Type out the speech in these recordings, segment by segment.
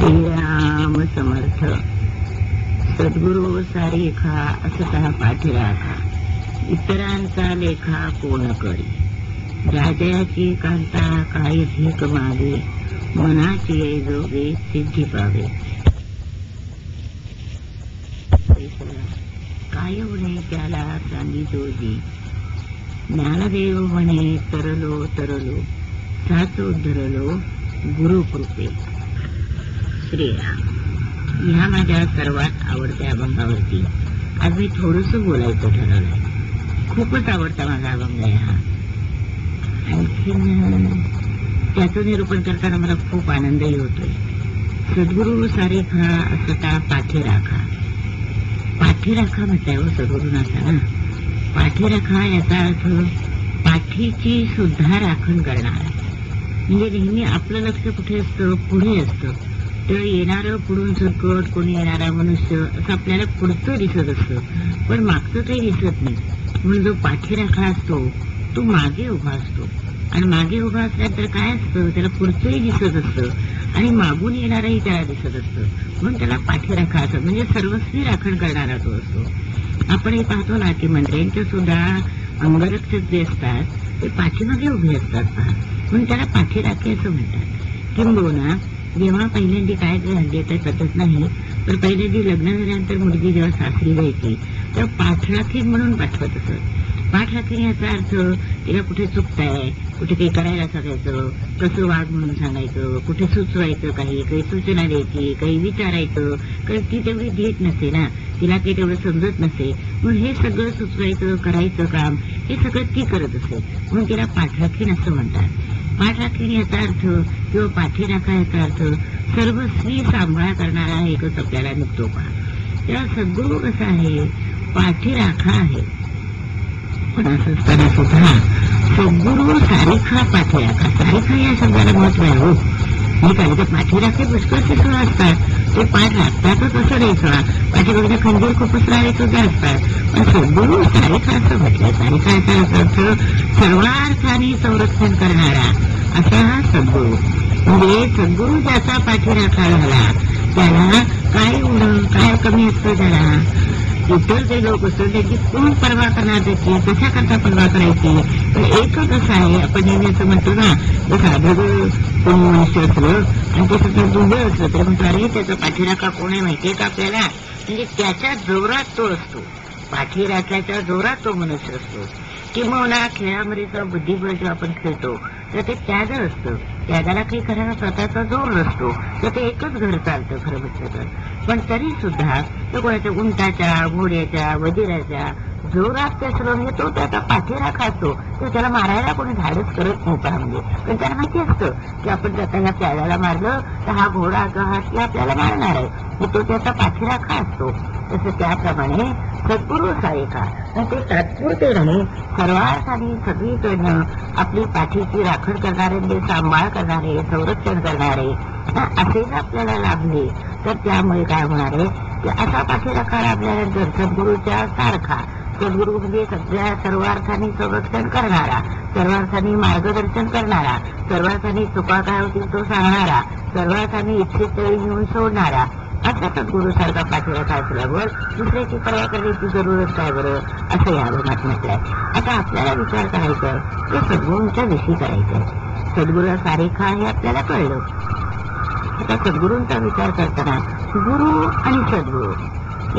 श्रीराम समर्थ. सद्गुरु सारेखा असता पाठीराखा, इतरांचा लेखा कोण करी. राजयाची कांता काय भीक मागे, मनाची जोगे सिद्धी पावे. काय म्हणे त्याला सांगितो जी, ज्ञानदेव म्हणे तरलो तरलो, साचो धरलो गुरुकृपे. श्रीराम. ह्या माझ्या सर्वात आवडत्या अभंगावरती आज मी थोडस बोलायचं ठरवलंय. खूपच आवडता माझा अभंग आहे हा. आणखीन त्याचं निरूपण करताना मला खूप आनंदही होतोय. सद्गुरु सारेखा असता पाठीराखा. पाठीराखा म्हटल्यावर हो सद्गुरूनाचा ना. पाठीराखा याचा अर्थ पाठीची सुद्धा राखण करणार. म्हणजे नेहमी आपलं लक्ष कुठे असतं? पुढे असतं. तर येणारं पुढून संकट, कोणी येणारा मनुष्य असं आपल्याला पुढचं दिसत असतं, पण मागचं काही दिसत नाही. म्हणून जो पाठीराखा असतो तो मागे उभा असतो. आणि मागे उभा असल्यानंतर काय असतं? त्याला पुढचंही दिसत असतं आणि मागून येणारही त्याला दिसत असतं. म्हणून त्याला पाठीराखा असत, म्हणजे सर्वस्वी राखण करणारा तो असतो. आपण हे पाहतो ना की मंत्र्यांच्या सुद्धा अंगरक्षक जे असतात ते पाठीमागे उभे असतात पहा. म्हणून त्याला पाठीराखे असं म्हणतात. किंबहुना जेव्हा पहिल्यांदी काय हल्ली काही पद्धत नाही, तर पहिल्यांदी लग्न झाल्यानंतर मुलगी जेव्हा सासरी जायची तेव्हा पाठराखी म्हणून पाठवत असत. पाठराखीने याचा अर्थ तिला कुठे चुकताय, कुठे काही करायला सांगायचं, कसं वाघ म्हणून सांगायचं, कुठे सुचवायचं, काही सूचना द्यायची, काही विचारायचं. कारण ती तेवढी धीट नसते ना, तिला काही तेवढं समजत नसते. म्हणून हे सगळं सुचवायचं, करायचं काम हे सगळं ती करत असते. म्हणून तिला पाठराखीण असं म्हणतात. पाठराखीण याचा अर्थ किंवा पाठीराखा याचा अर्थ सर्वस्वी सांभाळ करणारा एकच आपल्याला निघतो पहा. तेव्हा सद्गुरू कसा आहे? पाठीराखा आहे. पण असं असताना सुद्धा सद्गुरू सारेखा पाठीराखा. सारेखा या शब्दाला महत्व आहे हो. मी काय तर पाठीराखे पुष्कळचे सुद्धा असतात, ते पाठ राखतातच असं नाही सुद्धा. पाठीमागच्या खंजीर खूपच राळे सुद्धा असतात. पण सद्गुरू सारेखा असं म्हटलं. सारेखा याचा अर्थ सर्वार्थाने संरक्षण करणारा असा हा सद्गुरू. म्हणजे सद्गुरू ज्याचा पाठीराखा झाला त्याला काय उणं काय कमी असतं त्याला. इतर जे लोक असतात त्याची कोण पर्वा करणार, त्याची कशा करता पर्वा करायची. तर एकच असं आहे, आपण नेहमी असं म्हणतो ना, जसं आधं कोणी मनुष्य असलं आणि ते सुद्धा दुबळ असलं तर म्हणतो अरे त्याचा पाठीराखा कोण आहे माहितीये का आपल्याला. म्हणजे त्याच्या जोरात तो असतो. पाठीराख्याच्या जोरात तो मनुष्य असतो. किंवा खेळामध्ये बुद्धिबळ जेव्हा आपण खेळतो तर ते त्याग असतं. त्यागाला काही करायला स्वतःचा जोर नसतो. तर ते एकच घर चालतं खरं म्हटलं तर. पण तरी सुद्धा तो कोणाच्या उंटाच्या, घोड्याच्या, वजिराच्या जोरात ते असलं म्हणजे तो त्याचा पाठीराखा असतो. तो त्याला मारायला कोणी धाडस करत नाही पहा. म्हणजे पण त्याला माहिती असतं की आपण त्याचा ह्या त्यागाला मारलं तर हा घोडा किंवा हाती आपल्याला मारणार आहे. तो त्याचा पाठीराखा असतो. तसं त्याप्रमाणे सद्गुरू सारेखा ते तात्पुरतेपणे सर्वार्थाने सगळीकडनं आपली पाठीची राखण करणारे, म्हणजे सांभाळ करणारे, संरक्षण करणारे असेच आपल्याला लाभले तर त्यामुळे काय होणार आहे की असा पाठीराखा लाभल्यानंतर सद्गुरूच्या सारखा. सद्गुरू म्हणजे सगळ्या सर्वार्थाने संरक्षण करणारा, सर्वार्थाने मार्गदर्शन करणारा, सर्वार्थाने चुका काय होतील तो सांगणारा, सर्वार्थाने इच्छित तळी घेऊन सोडणारा असा सद्गुरू सारखा पाठीराखा असल्यावर दुसऱ्याची पर्वा करण्याची जरूरत काय बरं, असं या अभंगात म्हटलंय. आता आपल्याला विचार करायचा आहे ते सद्गुरूंच्या विषयी करायचं आहे. सद्गुरू सारेखा हे आपल्याला कळलं. आता सद्गुरूंचा विचार करताना गुरु आणि सद्गुरू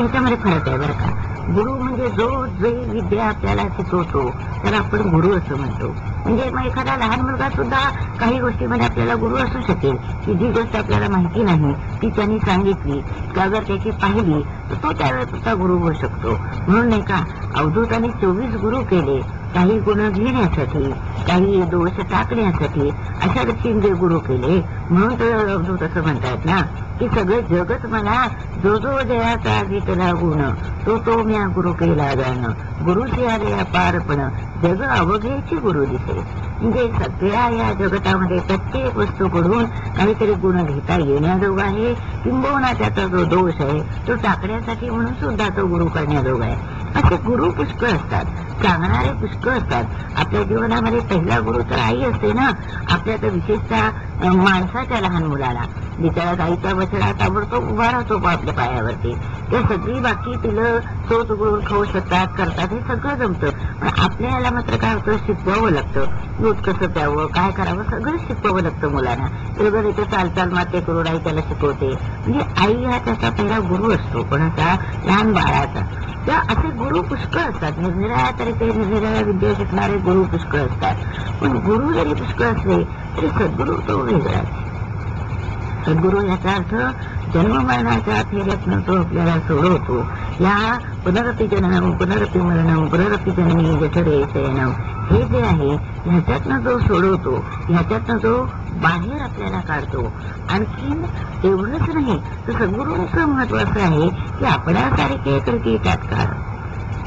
याच्यामध्ये फरक आहे बरं का. गुरु म्हणजे जो जे विद्या आपल्याला शिकवतो त्याला आपण गुरु असं म्हणतो. म्हणजे मग एखादा लहान मुलगा सुद्धा काही गोष्टीमध्ये आपल्याला गुरु असू शकेल की जी गोष्ट आपल्याला माहिती नाही ती त्यांनी सांगितली किंवा जर त्याची पाहिली तर तो त्यावेळेस सुद्धा गुरु होऊ शकतो. म्हणून नाही का अवधूतांनी 24 गुरु केले, काही गुण घेण्यासाठी, काही दोष टाकण्यासाठी अशा रीतीने गुरु केले. म्हणून तर अवधूत असं म्हणतात ना की सगळे जगत मला जो जो देहाचा घेतला गुण तो तो म्या गुरु केला जाणं, गुरुची आले अपारपण जग अवघेची गुरु दिसे. म्हणजे सगळ्या या जगतामध्ये प्रत्येक वस्तूकडून काहीतरी गुण घेता येण्याजोग आहे. किंबहुना त्याचा जो दोष आहे तो टाकण्यासाठी म्हणून सुद्धा तो गुरु करण्याजोग आहे. असे गुरु पुष्कळ असतात, सांगणारे पुष्कळ असतात. आपल्या जीवनामध्ये पहिला गुरु तर आई असते ना. आपल्या तर विशेषतः माणसाच्या लहान मुलाला बिचारा गाईचा बछडा ताबडतोब उभा राहतो आपल्या पायावरती. ते सगळी बाकी तिला चोच उघडून खाऊ शकतात, करतात, हे सगळं जमतं. पण आपल्याला मात्र काय होतं, शिकवावं लागतं. दूध कसं प्यावं, काय करावं, सगळं शिकवावं लागतं मुलांना. बरोबर इथे चालचाल माते करून आई त्याला शिकवते. म्हणजे आई हा त्याचा पहिला गुरु असतो, कोणाचा, लहान बाळाचा. त्या असे गुरु पुष्कळ असतात, निरनिराळ्या तऱ्हेचे निरनिराळ्या विद्या शिकणारे गुरु पुष्कळ असतात. पण गुरु जरी पुष्कळ असले तरी सद्गुरू तो वेगळाच. सद्गुरू याचा अर्थ जन्ममरणाच्या फेऱ्यातनं तो आपल्याला सोडवतो. या पुनरपी जननम पुनरपी मरणम पुनरपी जननी जठरे शयनम, हे जे आहे ह्याच्यातनं जो सोडवतो, ह्याच्यातनं जो बाहेर आपल्याला काढतो. आणखीन एवढंच नाही तर सद्गुरूंचं महत्व असं आहे की आपल्यासारखे करते त्यात काळ.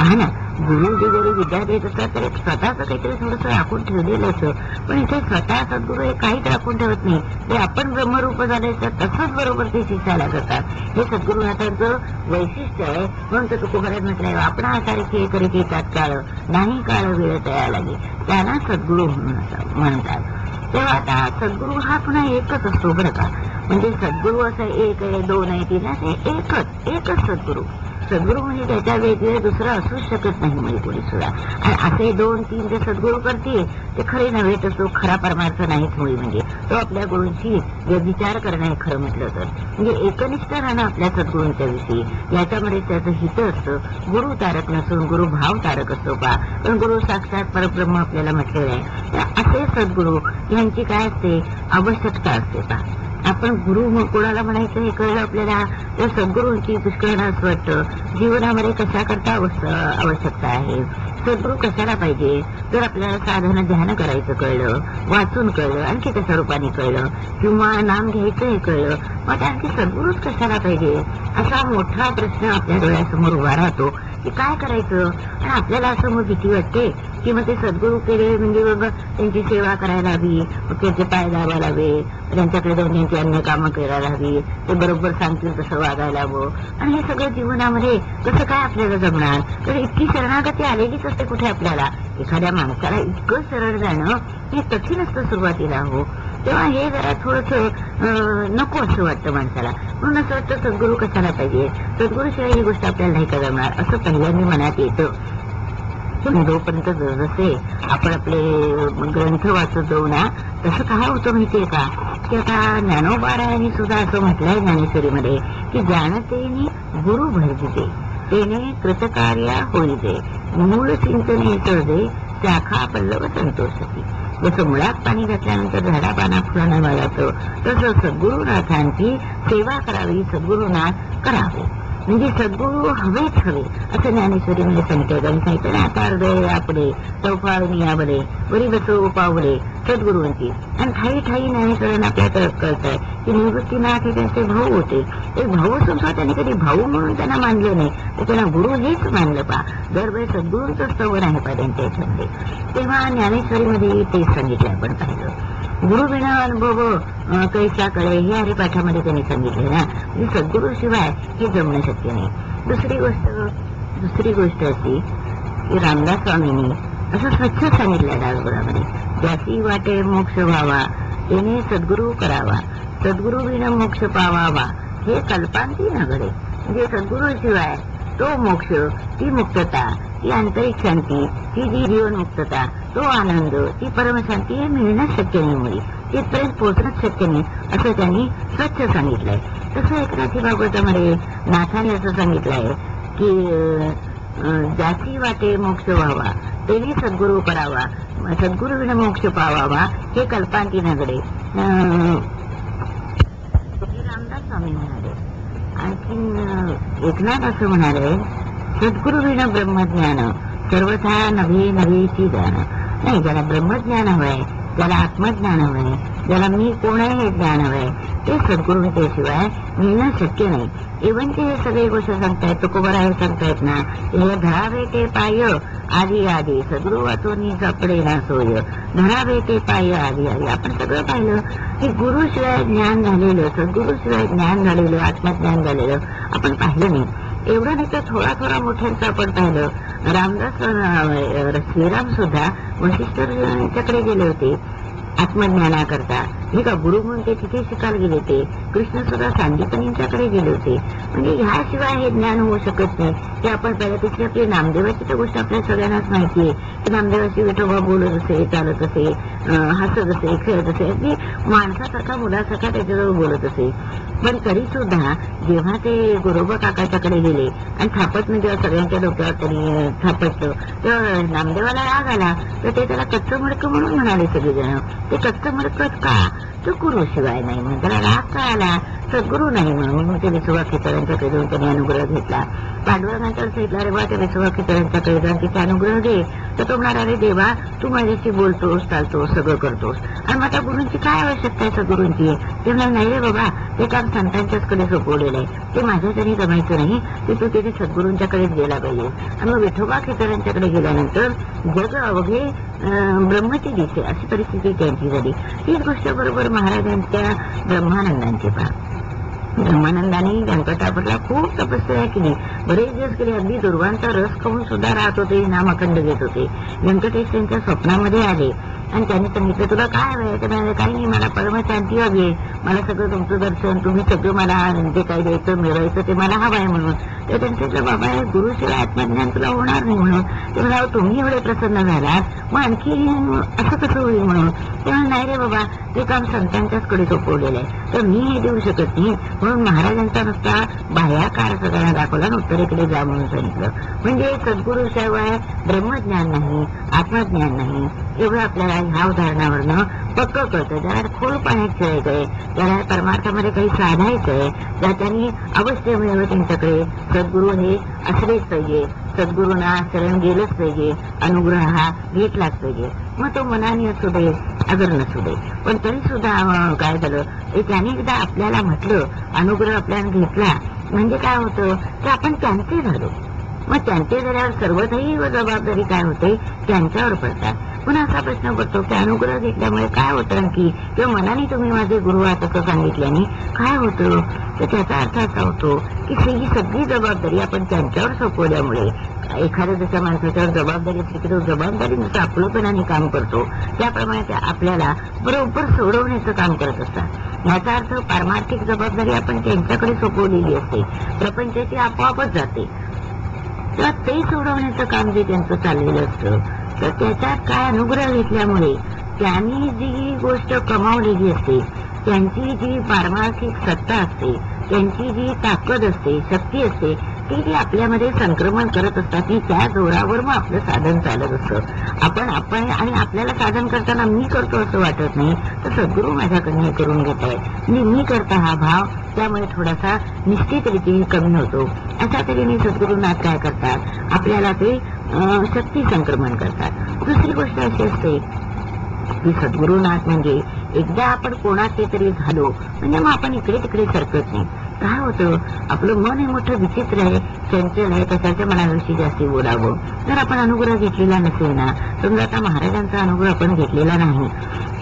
हा ना, गुरु जे जरी विद्या देत असतात तर स्वतःच काहीतरी थोडस राखून ठेवलेलं असतं. पण इथे स्वतः सद्गुरू हे काहीच राखून ठेवत नाही. ते आपण ब्रह्मरूप झाल्याचं तसंच बरोबर ते शिष्याला करतात. हे सद्गुरुनाथांचं वैशिष्ट्य आहे. म्हणून तर तुकोबरात म्हटलंय, आपणासारखे करीत तात्काळ नाही काळ वेळ तयार लागे, त्यांना सद्गुरू म्हणतात. तेव्हा आता सद्गुरू हा पुन्हा एकच असतो बरं का. म्हणजे सद्गुरू असं एक आहे, दोन आहे, तीन आहे, एकच सद्गुरू. सद्गुरू म्हणजे त्याच्या वेगळे दुसरं असूच शकत नाही म्हणजे कोणी सुद्धा. आणि असे दोन तीन जे सद्गुरू करतील ते खरे नव्हे, तर तो खरा परमार्थ नाहीच मुळी. म्हणजे तो आपल्या गुरूंची विचार करणं आहे खरं म्हटलं तर. म्हणजे एकनिष्ठ राहणं आपल्या सद्गुरूंच्या विषयी, याच्यामध्ये त्याचं हित असतं. गुरु तारक नसून गुरु भाव तारक असतो पा. पण गुरु साक्षात परब्रह्म आपल्याला म्हटलेलं आहे. तर असे सद्गुरू यांची काय असते, आवश्यकता असते पा. आपण गुरु कोणाला म्हणायचं हे कळलं आपल्याला, तर सद्गुरूंची पुष्कळ असं वाटतं जीवनामध्ये कशा करता आवश्यकता आहे. सद्गुरू कशाला पाहिजे, जर आपल्याला साधनं ध्यान करायचं कळलं, वाचून कळलं, आणखी कशा रूपाने कळलं, किंवा नाम घ्यायचं हे कळलं, मग आणखी सद्गुरूच कशाला पाहिजे, असा मोठा प्रश्न आपल्या डोळ्यासमोर उभा राहतो की काय करायचं. आणि आपल्याला असं मग भीती वाटते की मग ते सद्गुरू केले म्हणजे बघ त्यांची सेवा करायला हवी, त्यांचे पाय दाबायला हवे, त्यांच्याकडे जाऊन त्यांची अन्य कामं करायला हवी, ते बरोबर सांगतील तसं वागायला हवं. आणि हे सगळं जीवनामध्ये कसं काय आपल्याला जमणार. तर इतकी शरणागती आलेलीच असते कुठे आपल्याला. एखाद्या माणसाला इतकं शरण जाणं हे कठीण असतं सुरुवातीला. हो, तेव्हा हे जरा थोडंसं नको असं वाटतं माणसाला. म्हणून असं वाटतं सद्गुरू कशाला पाहिजे, सद्गुरूशिवाय ही गोष्ट आपल्याला नाही का जमणार असं पहिल्यांदा मनात येतं. पण जोपर्यंत जसे आपण आपले ग्रंथ वाचत जाऊ ना, तसं काय होतं माहितीये का, की आता ज्ञानोबारायांनी सुद्धा असं म्हटलंय ज्ञानेश्वरीमध्ये की जाणतेनी गुरु भजते तेने कृतकार्या होईते, मूळ चिंतने चढते शाखा पल्लव संतोषती. जसं मुळात पाणी घातल्यानंतर झाडा पाना फुलांना मिळालं, तसं सद्गुरुनाथांची सेवा करावी, सद्गुरुनाथ करावे. म्हणजे सद्गुरू हवेच हवे असं ज्ञानेश्वरीमध्ये सांगितलं. आणि सांगितलं ना, आता हृदय आपले चौफाळणी याबले बरी बसो पावले सद्गुरूंची. आणि ठाई ठाई ज्ञानेश्वरांना आपल्याला कळतंय की निवृत्तीनाथ हे त्यांचे भाऊ होते. ते भाऊ सुद्धा त्यांनी कधी भाऊ म्हणून त्यांना मानलं नाही, तर त्यांना गुरु हेच मानलं पा. दरवेळी सद्गुरूंचं स्तवन आहे पा त्यांच्या याच्यामध्ये. तेव्हा ज्ञानेश्वरीमध्ये तेच सांगितलं आपण पाहिलं. गुरु बिना अनुभव कैसा कळे हे हरिपाठामध्ये त्यांनी सांगितले ना. म्हणजे सद्गुरू शिवाय हे जमणं शक्य नाही. दुसरी गोष्ट अशी की रामदास स्वामींनी असं स्वच्छ सांगितलं दासगुरामध्ये, ज्याची वाटे मोक्ष व्हावा त्याने सद्गुरू करावा, सद्गुरू बिना मोक्ष पावावा हे कल्पांती न घडे. म्हणजे सद्गुरू शिवाय तो मोक्ष, ती मुक्तता, ती आंतरिक शांती, ती जी जीवन मुक्तता, तो आनंद, ती परमशांती हे मिळणंच शक्य नाही. मुली तिथपर्यंत पोहोचणंच शक्य नाही असं त्यांनी स्वच्छ सांगितलंय. तसं एकनाथी भागवतामध्ये नाथाने असं सांगितलंय की ज्याची वाटे मोक्ष व्हावा तेही सद्गुरू करावा, सद्गुरू विना मोक्ष पावावा हे कल्पांती न घडे. रामदास स्वामी म्हणाले. आणखीन एकनाथ असं म्हणाले, सद्गुरू विना ब्रह्मज्ञान सर्वथा नव्हे नव्हेची जाण. नाही, ज्याला ब्रह्मज्ञान हवंय, ज्याला आत्मज्ञान हवंय, ज्याला मी कोण आहे हे ज्ञान हवंय, ते सद्गुरूंच्याशिवाय मिळणं शक्य नाही. इव्हन ते हे सगळे गोष्ट सांगतायत, तुकोबराय सांगतायत ना, हे धरावे ते पाय आधी आधी सद्गुरू वाचून सापडे ना सोय, धरावे ते पाय आधी आधी. आपण सगळं पाहिलं की गुरुशिवाय ज्ञान झालेलं, सद्गुरूशिवाय ज्ञान झालेलं, आत्मज्ञान झालेलं आपण पाहिलं नाही. एवढं नाही तर थोडा मोठ्यांचं आपण पाहिलं. रामदास श्रीराम सुद्धा वशिष्ठांच्याकडे गेले होते. आत्मज्ञानाकरता. हे का गुरु म्हणून ते तिथे शिकायला गेले होते. कृष्ण सुद्धा सांदीपनींच्याकडे गेले होते. म्हणजे ह्याशिवाय हे ज्ञान होऊ शकत नाही. ते आपण पहिल्यापेक्षा आपली नामदेवाची तर गोष्ट आपल्या सगळ्यांनाच माहितीये की नामदेवाची विठोबा बोलत असे, चालत असे, हसत असे, खेळत असे, अगदी माणसासारखा मुलासारखा त्याच्याजवळ बोलत असे. पण तरी सुद्धा जेव्हा ते गोरोबा काकाच्याकडे गेले आणि थापटनं जेव्हा सगळ्यांच्या डोक्यावर त्यांनी थापटलं तेव्हा नामदेवाला राग आला. तर ते त्याला कच्चं मडकं म्हणून म्हणाले सगळेजण. ते कच्चं मडकं का? तो गुरु शिवाय नाही म्हणून त्याला राग का आला? सद्गुरू नाही म्हणून ते विसोबा खेचरांच्याकडे जाऊन त्याने अनुग्रह घेतला. पांडुरंगांच्यावर सांगितलं, अरे बा त्या विसोबा खेचरांच्याकडे जाऊन तिथे अनुग्रह घे. तर तो म्हणाला, अरे देवा तू माझ्याशी बोलतोस, चालतोस, सगळं करतोस, आणि माझ्या गुरूंची काय आवश्यकता आहे सद्गुरूंची? ते म्हणाले, नाही रे बाबा, ते काम संतांच्याचकडे सोपवलेलं आहे, ते माझ्या तरी जमायचं नाही, ते तू तिथे सद्गुरूंच्याकडेच गेला पाहिजे. आणि मग विठोबा खेचरांच्याकडे गेल्यानंतर जग अवघे ब्रह्मची दिसे अशी परिस्थिती त्यांची झाली. हीच गोष्ट बरोबर महाराजांच्या ब्रह्मानंदांची पहा. ब्रह्मानंदाने व्यंकटापूरला खूप तपस्या केली. बरेच दिवस केले. अगदी दुर्वांचा रस खाऊन सुद्धा राहत होते, नामखंड घेत होते. व्यंकटेश त्यांच्या स्वप्नामध्ये आले आणि त्यांनी सांगितलं, तुला काय हवंय? ते म्हणाले, काही नाही, मला परमशांती हवी आहे, मला सगळं तुमचं दर्शन, तुम्ही सगळं मला जे काही द्यायचं मिळवायचं ते मला हवं आहे म्हणून. तर त्यांचं बाबा गुरुशिवाय आत्मज्ञान तुला होणार नाही म्हणून. ते म्हणाले, तुम्ही एवढे प्रसन्न झालात, मग आणखी असं कसं होईल म्हणून. ते म्हणाले, नाही रे बाबा, ते काम संतांच्याच कडे सोपवलेलं आहे, तर मी हे देऊ शकत नाही. म्हणून महाराजांचा नुसता बाह्याकार सगळ्यांना दाखवला आणि उत्तरेकडे जा म्हणून सांगितलं. म्हणजे सद्गुरूशिवाय ब्रह्मज्ञान नाही, आत्मज्ञान नाही, एवढं आपल्याला ह्या उदाहरणावरनं पक्क कळतं. ज्याला खोल पाण्यात खेळायचंय, त्याला परमार्थामध्ये काही साधायचंय, ज्याच्यानी अवश्य मिळवं त्यांच्याकडे सद्गुरू हे असलेच पाहिजे, सद्गुरूंना शरण गेलंच पाहिजे, अनुग्रह हा घेतलाच पाहिजे. मग तो मनाने असू दे, अगर नसू दे. पण तरी सुद्धा काय झालं, त्याने एकदा आपल्याला म्हटलं, अनुग्रह आपल्याला घेतला म्हणजे काय होतं, तर आपण त्यांचे झालो. मग त्यांचे झाल्यावर सर्वतही जबाबदारी काय होते, त्यांच्यावर पडतात. पुन्हा असा प्रश्न पडतो की अनुग्रह घेतल्यामुळे काय होतं आणखी, किंवा मनाने तुम्ही माझे गुरु आहात असं सांगितल्याने काय होतं. तर त्याचा अर्थ असा होतो की ही सगळी जबाबदारी आपण त्यांच्यावर सोपवल्यामुळे, एखाद्या जशा माणसाच्यावर जबाबदारी असते की तो जबाबदारीनुसार आपलंपणाने काम करतो, त्याप्रमाणे ते आपल्याला बरोबर सोडवण्याचं काम करत असतात. याचा अर्थ पारमार्थिक जबाबदारी आपण त्यांच्याकडे सोपवलेली असते, प्रपंचाची आपोआपच जाते. तर ते सोडवण्याचं काम जे त्यांचं चाललेलं असतं, तर त्याच्यात काय अनुग्रह घेतल्यामुळे त्यांनी जी गोष्ट कमावलेली असते, त्यांची जी पारमार्थिक सत्ता असते, त्यांची जी ताकद असते, शक्ती असते, ती आपल्यामध्ये संक्रमण करत असतात. की त्या जोरावर मग आपलं साधन चालत असतं. आपण आणि आपल्याला साधन करताना मी करतो असं वाटत नाही, तर सद्गुरू माझ्याकडनं हे करून घेत आहे, म्हणजे मी करता हा भाव त्यामुळे थोडासा निश्चित रीतीने कमी होतो. अशा तऱ्हेने सद्गुरूनाथ काय करतात, आपल्याला ते शक्ती संक्रमण करतात. दुसरी गोष्ट अशी असते की सद्गुरूनाथ म्हणजे एकदा आपण कोणाचे तरी झालो म्हणजे मग आपण इकडे तिकडे सरकत नाही. काय होतं, आपलं मन हे मोठं विचित्र आहे, चंचल आहे, त्याच्या मनाविषयी जास्ती बोलावं. जर आपण अनुग्रह घेतलेला नसेल ना, समजा आता महाराजांचा अनुग्रह आपण घेतलेला नाही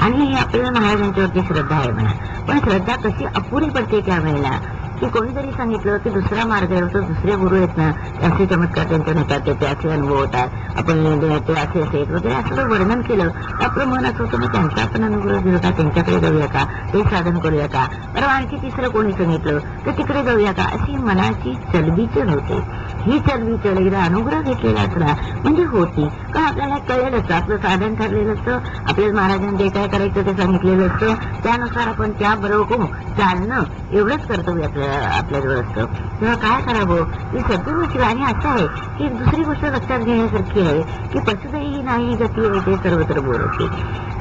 आणि आपल्याला महाराजांच्यावरती श्रद्धा आहे म्हणा, पण श्रद्धा कशी अपुरी पडते त्यावेळेला की कोणीतरी सांगितलं की दुसरा मार्ग आहे, तर दुसरे गुरु आहेत ना, असे चमत्कार त्यांच्या होतात, त्याचे असे अनुभव होतात, आपण ते असे असेल वगैरे असं वर्णन केलं, आपलं मन असं होतं, मग त्यांचा आपण अनुग्रह घेऊ का, त्यांच्याकडे जाऊया का, ते साधन करूया का, बरं आणखी तिसरं कोणी सांगितलं तर तिकडे जाऊया का, अशी मनाची चलबिचल होते. ही चलबिचल एकदा अनुग्रह घेतलेला असला म्हणजे होती, कारण आपल्याला कळलेलं असतं, आपलं साधन ठरलेलं असतं, आपल्याला महाराजांनी जे काय करायचं ते सांगितलेलं असतं, त्यानुसार आपण त्याबरोबर चालणं एवढंच कर्तव्य आपल्याजवळ असतं. तेव्हा काय करावं ही सद्गुरूची. आणि असं आहे की दुसरी गोष्ट लक्षात घेण्यासारखी आहे की पशुदयी नाही गती आहे ते सर्वत्र बोलते.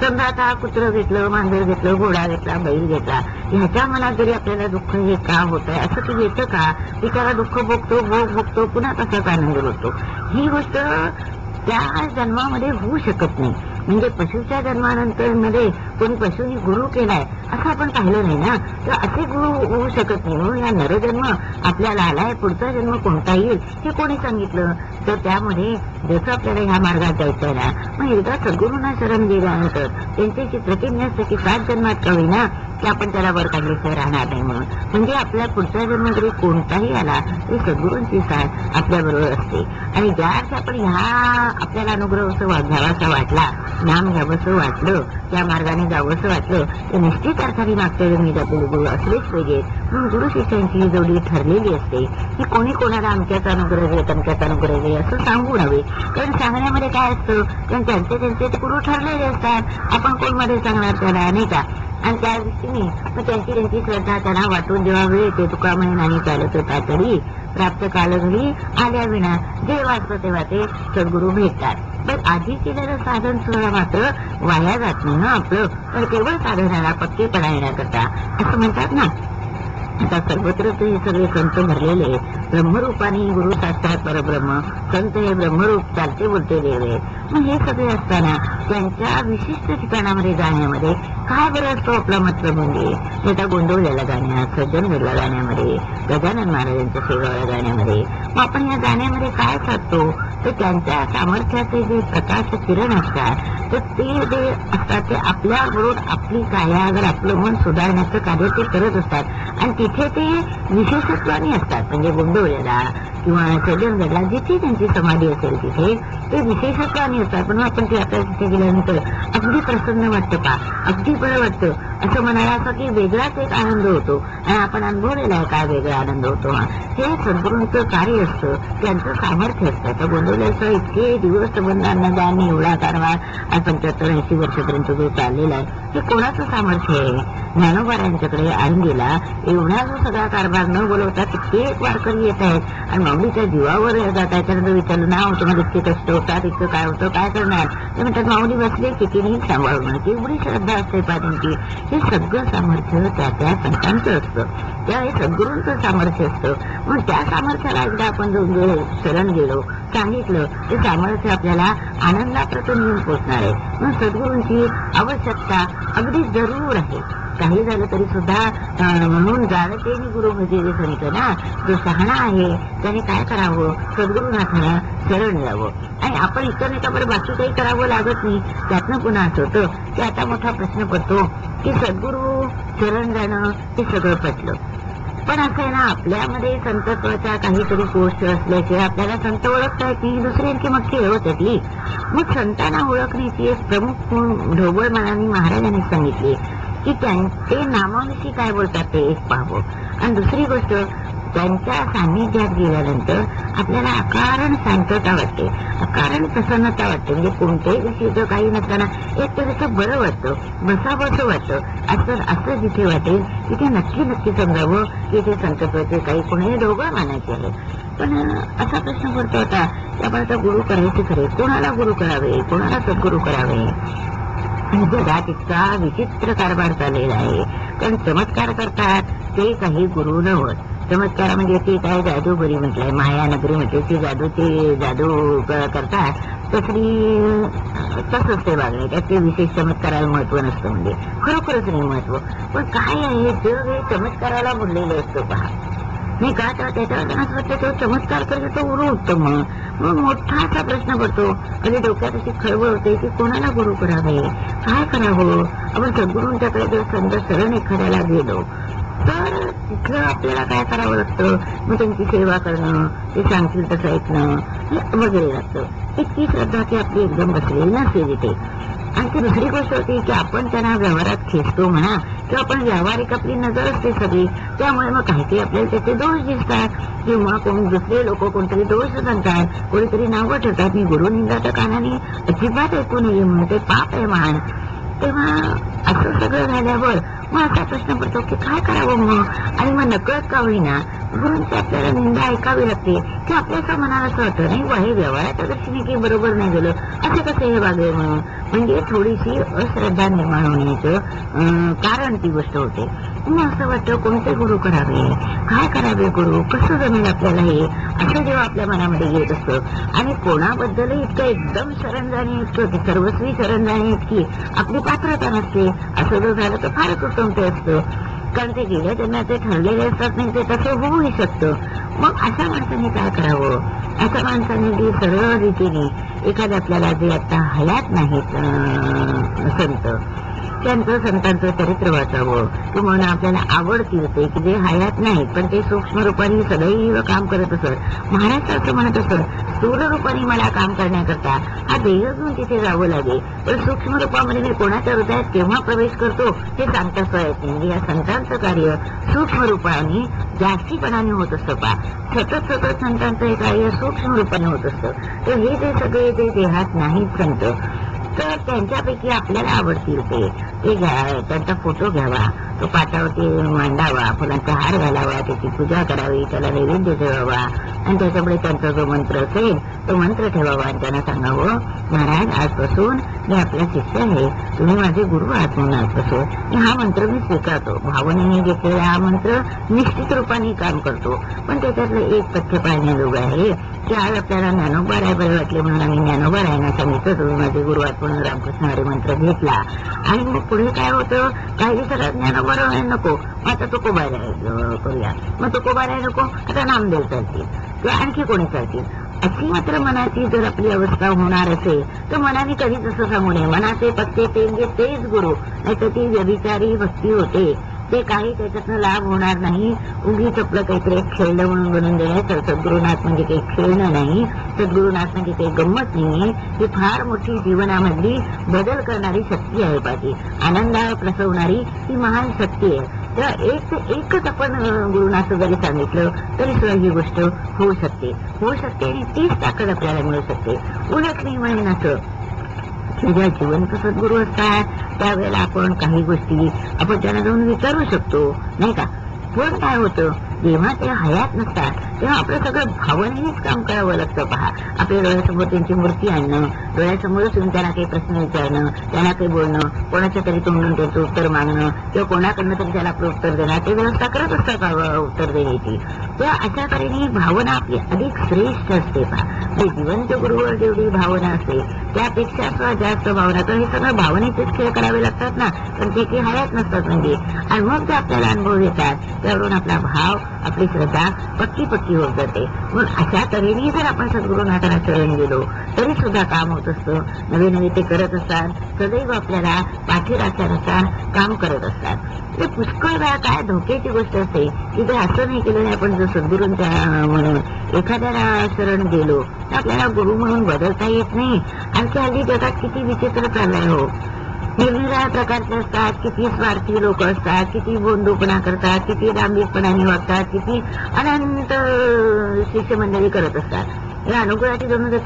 समजा आता कुत्रं घेतलं, मांजर घेतलं, घोडा घेतला, बैल घेतला, ह्याच्या मनात जरी आपल्याला दुःख हे का होत आहे, असं तू येतं का, बिचारा दुःख भोगतो, भोग भोगतो, पुन्हा तसाच आनंद होतो. ही गोष्ट त्या जन्मामध्ये होऊ शकत नाही. म्हणजे पशुच्या जन्मानंतर मध्ये कोणी पशुनी गुरु केलाय असं आपण पाहिलं नाही ना, तर असे गुरु होऊ शकत नाही. म्हणून या नरजन्म आपल्याला आलाय, पुढचा जन्म कोणता येईल हे कोणी सांगितलं. तर त्यामध्ये जसं आपल्याला ह्या मार्गात जायचं आहे ना, मग एकदा सद्गुरूंना शरण गेल्यानंतर त्यांची प्रतिज्ञा असते की 7 जन्मात का होईना की आपण त्याला वर काढल्याशिवाय राहणार नाही म्हणून. म्हणजे आपल्या पुढच्या जन्म जरी कोणताही आला तरी सद्गुरूंची साथ आपल्या बरोबर असते. आणि ज्या अर्थी आपण ह्या आपल्याला अनुग्रह घ्यावासा वाटला, नाम घ्यावंसं वाटलं, त्या मार्गाने जावंसं वाटलं, तर निश्चित अर्थाने मागच्या जन्मीत आपले गुरु असलेच पाहिजेत. म्हणून गुरु शिष्यांची ही जोडी ठरलेली असते की कोणी कोणाला आमच्याचा अनुग्रह दे, तमच्याचा अनुग्रह दे असं सांगू नये. कारण सांगण्यामध्ये काय असतं, कारण त्यांचे ते गुरु ठरलेले असतात. आपण कोण मध्ये सांगणार त्याला, नाही का? आणि त्या दृष्टीने मग त्यांची श्रद्धा त्यांना वाटून जेव्हा वेळ येते, तुका म्हणे नाही चालत होता तरी प्राप्त काल घरी आल्या विना जे वाचतं तेव्हा ते सद्गुरू भेटतात. पण आधी केलेलं साधन सुद्धा मात्र वाया जात नाही ना आपलं, तर केवळ साधनाला पक्केपणा येण्याकरता असं म्हणतात ना. आता सर्वत्र ते सगळे संत भरलेले ब्रह्मरूपाने गुरु साक्षात परब्रह्म, संत हे ब्रह्मरूप चालते बोलते देवे. मग हे सगळे असताना त्यांच्या विशिष्ट ठिकाणामध्ये जाण्यामध्ये काय बरं असतो आपला मतलब? म्हणजे त्या गोंदवल्याला जाण्यात, सज्जनगडला जाण्यामध्ये, गजानन महाराजांच्या सेवाला जाण्यामध्ये, मग आपण या जाण्यामध्ये काय साधतो? तर त्यांच्या सामर्थ्याचे जे प्रकाश किरण असतात तर ते जे असतात ते आपल्याबरोबर आपली कायागर आपलं मन सुधारण्याचं कार्य ते करत असतात. आणि तिथे ते विशेषत्वाने असतात. म्हणजे गोंदवल्याला किंवा सज्जनगडला जिथे त्यांची समाधी असेल तिथे ते विशेषत्वाने असतात. पण आपण ते आता तिथे गेल्यानंतर अगदी प्रसन्न वाटतं का, अगदी बरं वाटतं असं म्हणायला असं की वेगळाच एक आनंद होतो. आणि आपण अनुभवलेला आहे काय वेगळा आनंद होतो. हे सद्गुरूंचं कार्य असतं, त्यांचं सामर्थ्य असतं. तर गोंदवल्याचं इतके दिवस संबंधांना जाणे एवढा कारभार 75-80 वर्षापर्यंत जो चाललेला आहे हे कोणाचं सामर्थ्य आहे? ज्ञानोबा आळंदीला एवढा जो सगळा कारभार न बोलवता कित्येक वारकरी येत आहेत आणि माऊलीच्या जीवावर जात आहेत. त्यानंतर विचारलं ना होतं मग इतके कष्ट होतात, इतकं काय होतं, काय करणार? ते म्हणतात माऊली बसले किती नाही सांभाळून. एवढी श्रद्धा असते पाठींची. हे सगळं सामर्थ्य त्या संतांचं असतं, त्या हे सद्गुरूंचं सामर्थ्य असतं. मग त्या सामर्थ्याला एकदा आपण जो शरण गेलो, सांगितलं, ते सामर्थ्य आपल्याला आनंदाप्रतून येऊन पोचणार आहे. मग सद्गुरूंची आवश्यकता अगदी जरूर आहे. काही झालं तरी सुद्धा म्हणून जाणते मी गुरु म्हणजे जे सांगितलं ना, जो शहाणा आहे त्याने काय करावं? सद्गुरुनाथाला शरण जावं. आणि आपण इतर नाही का बरं बाकी काही करावं लागत नाही. त्यातनं पुन्हा असं होतं की आता मोठा प्रश्न पडतो की सद्गुरू शरण जाणं हे सगळं पटलं, पण असं आहे ना आपल्यामध्ये संतत्वाच्या काहीतरी गोष्ट असल्याशिवाय आपल्याला संत ओळखता येत नाही. दुसरी आणखी मग ती ओळखतली. मग संतांना ओळखण्याची एक प्रमुख ढोबळ मनाने महाराजांनी सांगितली की ते नामाविषयी काय बोलतात ते एक पाहावं. आणि दुसरी गोष्ट, त्यांच्या सान्निध्यात गेल्यानंतर आपल्याला अकारण शांतता वाटते, अकारण प्रसन्नता वाटते. म्हणजे कोणत्याही गोष्टीचं काही नसताना एक तर असं बरं वाटतं, बसावंसं वाटतं. असं जिथे वाटेल तिथे नक्की समजावं की ते संतत्वाचे काही कोणाही ढोबळ मानायचे आहे. पण असा प्रश्न पडतो आता की आपण आता गुरु करायचे खरे, कोणाला गुरु करावे, कोणाला सद्गुरू करावे? जगात इतका विचित्र कारभार चाललेला आहे. कारण चमत्कार करतात ते काही गुरु नव्हत. चमत्कार म्हणजे ते काय जादूगरी म्हटलंय, मायानगरी म्हटली, ती जादू करतात तसंच ते वागणे. त्यात ते विशेष चमत्काराला महत्व नसतं, म्हणजे खरोखरच नाही महत्व. पण काय आहे, जग हे चमत्काराला बुडलेलं असतं पहा, नाही का? तर त्याच्यावर त्यांना असं वाटतं तो चमत्कार करतो तो गुरु उत्तम. मग मोठा असा प्रश्न पडतो, कधी डोक्यात अशी खळबळ होते की कोणाला गुरु करावे, काय करावं? आपण सद्गुरूंच्याकडे जर संत शरण एखाद्याला गेलो तर तिथं आपल्याला काय करावं लागतं? मग त्यांची सेवा करणं, ते सांगतील तसं ऐकणं वगैरे लागतं. इतकी श्रद्धा ती आपली एकदम बसलेली नसते तिथे. आणि ती दुसरी गोष्ट होती की आपण त्यांना व्यवहारात खेचतो म्हणा, किंवा आपण व्यावहारिक आपली नजर असते सगळी, त्यामुळे मग काहीतरी आपल्याला त्याचे दोष दिसतात. किंवा कोण दुसरे लोक कोणतरी दोष सांगतात, कोणीतरी नावं ठेवतात. मी गुरुनिंदा तर कानाने अजिबात ऐकू नये म्हणून ते पाप आहे महान. तेव्हा असं सगळं झाल्यावर मग असा प्रश्न पडतो की काय करावं मग? आणि मग नकळत का होईना गुरूंची आपल्याला निंदा ऐकावी लागते की आपल्याचं मनाला असं वाटतं नाही वा हे व्यवहाराच्या दृष्टीने काही बरोबर नाही गेलं, असं कसं हे वागले म्हणून. म्हणजे थोडीशी अश्रद्धा निर्माण होण्याचं कारण ती गोष्ट होते. मग असं वाटतं कोणते गुरु करावे, काय करावे गुरु, कसं जमेल आपल्याला हे, असं जेव्हा आपल्या मनामध्ये येत असतं. आणि कोणाबद्दलही इतकं एकदम शरण जाणे इतकं सर्वस्वी शरण जाणे इतकी आपली पात्रता नसते. असं जर झालं तर फारच उत्तम ते असतं, कारण ते गेल्या त्यांना ते ठरलेले असतात नाही, ते तसं होऊही शकतं. मग अशा माणसाने काय करावं? अशा माणसाने जी सरळ रीतीने एखाद्या आपल्याला जे आता हयात नाहीत संत, त्यांचं संतांचं चरित्र वाचावं की म्हणून आपल्याला आवडतील ते की जे हयात नाही पण ते सूक्ष्म रूपाने सदैव काम करत असत. महाराज असं म्हणत असत, स्थूल रूपाने मला काम करण्याकरता हा देह घेऊन तिथे जावं लागेल, पण सूक्ष्म रूपामध्ये मी कोणाच्या हृदयात केव्हा प्रवेश करतो हे सांगता येत नाही. म्हणजे या संतांचं कार्य सूक्ष्म रूपाने जास्तीपणाने होत असतं. सतत संतांचं हे कार्य सूक्ष्म रूपाने होत असतं. तर हे जे सगळे जे देहात नाहीत संत, तर त्यांच्यापैकी आपल्याला आवडतील ते घ्या, त्यांचा फोटो घ्यावा, तो पाटावरती मांडावा, फुलांचा हार घालावा, त्याची पूजा करावी, त्याला नैवेद्य ठेवावा आणि त्याच्यापुढे त्यांचा जो मंत्र असेल तो मंत्र ठेवावा आणि त्यांना सांगावं, महाराज आजपासून मी आपला शिष्य आहे, तुम्ही माझे गुरु आहात म्हणून आजपासून हा मंत्र मी स्वीकारतो. भावनेने घेतलेला हा मंत्र निश्चित रूपाने काम करतो. पण त्याच्यातलं एक पथ्य पाळण्याजोगं आहे की आज आपल्याला ज्ञानोबा राय बरे वाटले म्हणून आम्ही ज्ञानोबा रायना सांगितलं, तुम्ही माझे गुरु आहात म्हणून रामकृष्ण हरी मंत्र घेतला. आणि मग पुढे काय होतं, काही सगळं ज्ञानोबा राय नको, आता तुकोबा राय करूया, मग तुकोबा राय नको, आता नामदेव चालतील किंवा आणखी कोणी चालतील. अशी मात्र मनाची जर आपली अवस्था होणार असेल तर मनाने कधीच असं सांगू नये, मनाचे पत्ते तेच गुरु, नाही तर ती व्यभिचारी भक्ती होते. ते काही त्याच्यातनं लाभ होणार नाही. उगीच आपलं काहीतरी खेळणं म्हणून बनवून देण्याचं. सद्गुरुनाथ म्हणजे काही खेळणं नाही, सद्गुरुनाथ म्हणजे काही गंमत नाहीये. ही फार मोठी जीवनामधली बदल करणारी शक्ती आहे. पाठी आनंद प्रसवणारी ही महान शक्ती आहे. तेव्हा एकच आपण गुरुनाथ जरी सांगितलं तरी सुद्धा ही गोष्ट होऊ शकते आणि तीच ताकद आपल्याला मिळू शकते. उलट नाही म्हणेन असं ज्या जिवंत सद्गुरू असतात त्यावेळेला आपण काही गोष्टी आपण त्यांना जाऊन विचारू शकतो, नाही का. पण काय होतं, जेव्हा ते हयात नसतात तेव्हा आपलं सगळं भावनेनेच काम करावं लागतं. पहा, आपल्या डोळ्यासमोर त्यांची मूर्ती आणणं, डोळ्यासमोरच येऊन त्यांना काही प्रश्न विचारणं, त्यांना काही बोलणं, कोणाच्या तरी तोंडून त्याचं उत्तर मागणं किंवा कोणाकडनं तरी त्याला आपलं उत्तर देणार, ते व्यवस्था करत असतात उत्तर देण्याची. तेव्हा अशा तऱ्हेने भावना आपली अधिक श्रेष्ठ असते. पहा, जिवंत गुरुवर जेवढी भावना असते त्यापेक्षा सुद्धा जास्त भावना, तर हे सगळं भावनेचेच खेळ करावे लागतात ना, पण ते काही हयात नसतात म्हणजे. आणि मग ते आपल्याला अनुभव येतात, त्यावरून आपला भाव, आपली श्रद्धा पक्की होत जाते. मग अशा तऱ्हेने जर आपण सद्गुरुनाथांना शरण गेलो तरी सुद्धा काम होत असतं. नवे ते करत असतात, सदैव आपल्याला पाठीराख्यानुसार काम करत असतात. ते पुष्कळ वेळा काय धोक्याची गोष्ट असते की जर असं नाही केलं, आपण जर सद्गुरूंच्या म्हणून एखाद्याला शरण गेलो तर आपल्याला गुरु म्हणून बदलता येत नाही. आणखी हल्ली जगात किती विचित्र चाललंय हो. निरनिराळ्या प्रकारचे असतात, किती स्वार्थी लोक असतात, किती बोंदूपणा करतात, किती डांबीपणाने वागतात, किती अनंत शिष्यमंडळी करत असतात. या अनुग्रहाची जणू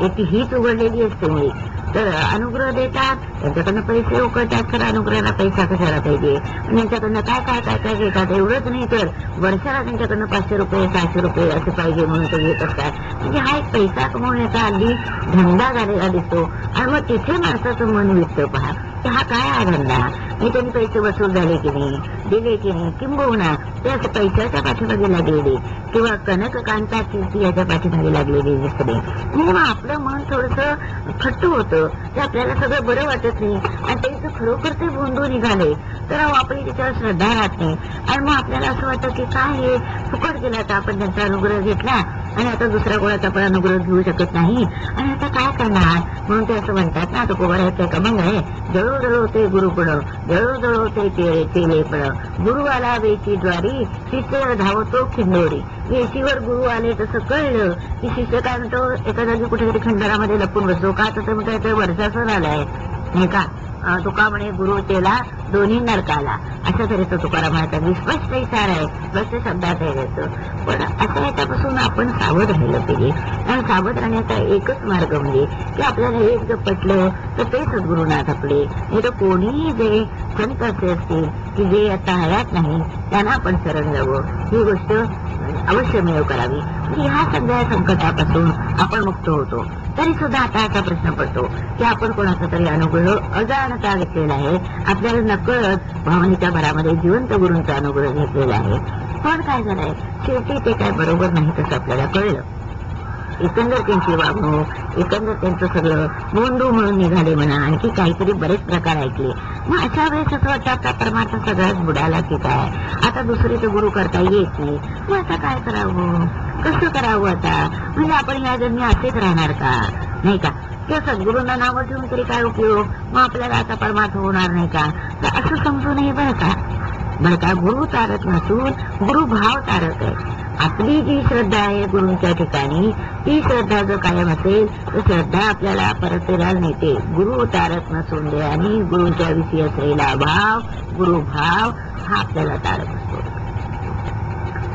ती हीच उघडलेली असते मुळे. तर अनुग्रह देतात, त्यांच्याकडनं पैसे उकळतात, खरं अनुग्रहाला पैसा कशाला पाहिजे, त्यांच्याकडनं काय काय काय काय घेतात. एवढंच नाही तर वर्षाला त्यांच्याकडनं 500 रुपये 600 रुपये असे पाहिजे म्हणून ते घेत असतात. म्हणजे हा एक पैसा कमवण्याचा हल्ली धंदा झालेला दिसतो. आणि मग तिथे माणसाचं मन विकतं. पहा, की हा काय हा धंदा, मी त्यांनी पैसे वसूल झाले की नाही, दिले की नाही, किंबहुना ते असं पैशाच्या पाठीमागे लागलेले किंवा कनककांता कीर्ती याच्या पाठीमागे लागलेली दिसते. मग आपलं मन थोडंसं खट्टू होतं, ते आपल्याला सगळं बरं वाटत नाही. आणि त्यांचं खरोखर ते बोंधू निघाले तर आपली त्याच्यावर श्रद्धा राहत नाही. आणि मग आपल्याला असं वाटतं की काय हे फुकट गेला, तर आपण त्यांचा अनुग्रह घेतला आणि आता दुसऱ्या कोणाचा आपण अनुग्रह घेऊ शकत नाही आणि आता काय करणार. म्हणून ते असं म्हणतात ना, तो कोबरायचा कमंग आहे, जळो जळो ते गुरुपण, जळो जळो ते तेलेपण, गुरु आला वेची ज्वारी, शिष्य धावतो खिंडोरी. वेशीवर गुरु आले तसं कळलं की शिष्य काय म्हणतो, एका जागी कुठेतरी खंडरामध्ये लपून बसतो का, तसं म्हणतो वर्षाचं आलाय नाही का. तुका म्हणे गुरु तेला दोन्ही नरकाला, अशा तऱ्हेचं तुकाराम म्हणतात. विस्पष्ट इशारा आहे, स्पष्ट शब्दात आहे त्याचं. पण असं याच्यापासून आपण सावध राहिलं पाहिजे. आणि सावध राहण्याचा एकच मार्ग म्हणजे की आपल्याला एक जर पटलं तर ते सद्गुरुनाथ आपले, नाही तर कोणीही जे संत असे असतील की जे आता हयात नाही त्यांना आपण शरण जावं, ही गोष्ट अवश्य मिळव करावी. म्हणजे ह्या सगळ्या संकटापासून आपण मुक्त होतो. तरी सुद्धा आता असा प्रश्न पडतो की आपण कोणाचा तरी अनुग्रह अजाणता घेतलेला आहे, आपल्याला नकळत भावनेच्या भरामध्ये जिवंत गुरूंचा अनुग्रह घेतलेला आहे. पण काय झालंय, शेवटी ते काय बरोबर नाही तसं आपल्याला कळलं. एकंदर त्यांची वागणूक, एकंदर त्यांचं सगळं बोंधू म्हणून निघाले म्हणा, आणखी काहीतरी बरेच प्रकार ऐकले. मग अशा वेळेस असं वाटतं आपला परमार्थ सगळ्याच बुडाला की काय, आता दुसरीचं गुरु करता येत नाही. मग आता काय करावं, कसं करावं आता, म्हणजे आपण या जन्मी असेच राहणार का, नाही का. त्या सद्गुरूंना नावं ठेवून तरी काय उपयोग, मग आपल्याला आता परमार्थ होणार नाही का, तर असं समजू नये बरं का. गुरु तारक नसून गुरु भाव तारक आहे. आपली जी श्रद्धा आहे गुरूंच्या ठिकाणी, ती श्रद्धा जर कायम असेल तर श्रद्धा आपल्याला परतेला नेते. गुरु तारक नसून दे आणि गुरूंच्या विषयी असलेला भाव, गुरुभाव हा आपल्याला तारक असतो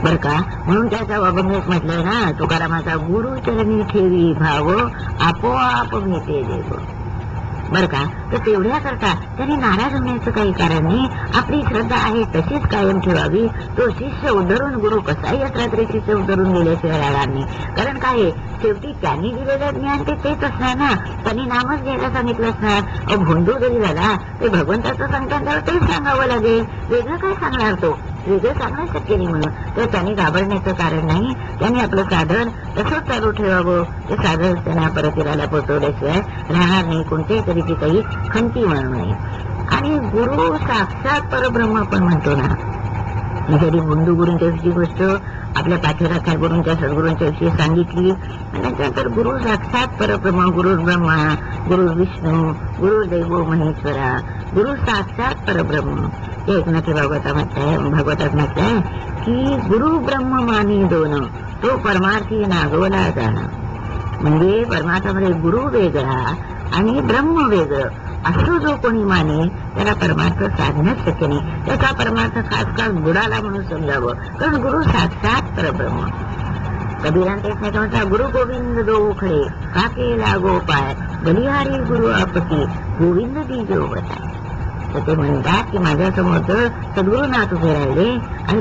बर का. म्हणून त्याचा अभंगात म्हटलंय ना तुकारामाचा, गुरु चरणी ठेवी भाव आपोआप भेटे देव बर का. तर तेवढ्या करता त्यांनी नाराज होण्याचं काही कारण नाही. आपली श्रद्धा आहे तशीच कायम ठेवावी. तो शिष्य उद्धरून गुरु कसाही रात्री शिष्य उद्धरून गेल्याशिवाय राहणार नाही. कारण काय आहे, शेवटी त्यांनी दिलेलं ज्ञान तेच असणार ना. त्यांनी नामच घ्यायला सांगितलं असणार. भोंदू जरी झाला ते भगवंताचं सांगतात त्यावर तेच सांगावं लागेल. वेगळं काय सांगणार तो, वेगळं सांगणं शक्य नाही. म्हणून तर त्यांनी घाबरण्याचं कारण नाही. त्यांनी आपलं साधन तसंच चालू ठेवावं. ते साधन त्यांना परतीला पोहोचवल्याशिवाय राहणार नाही. कोणत्याही तऱ्हेची काही खंती म्हणू नये. आणि गुरु साक्षात परब्रह्म आपण म्हणतो ना, जरी बंधू गुरूंच्या विषयी गोष्ट आपल्या पाठीराख्या गुरूंच्या सद्गुरूंच्या विषयी सांगितली, आणि त्याच्यानंतर गुरु साक्षात परब्रह्म, गुरु ब्रह्मा, गुरु विष्णू, गुरु देवो महेश्वरा, गुरु साक्षात परब्रह्म. एकनाथी भागवतात म्हटलंय की गुरु ब्रह्म मानी दोन, तो परमार्थी नागवला जाणं. म्हणजे परमार्थामध्ये गुरु वेगळा आणि ब्रह्म वेगळं असं जो कोणी माने त्याला परमार्थ साधण्याच शक्य नाही. त्याचा परमार्थ खास बुडाला म्हणून समजावं. कारण गुरु साक्षात परब्रह्म. कबीरान तेच नाही म्हणता, गुरु गोविंद दो खडे का केला गोपाय, बलिहारी गुरु आपती गोविंद दीजो बताय. तर ते म्हणतात की माझ्यासमोर जर सद्गुरुनाथ उभे राहिले आणि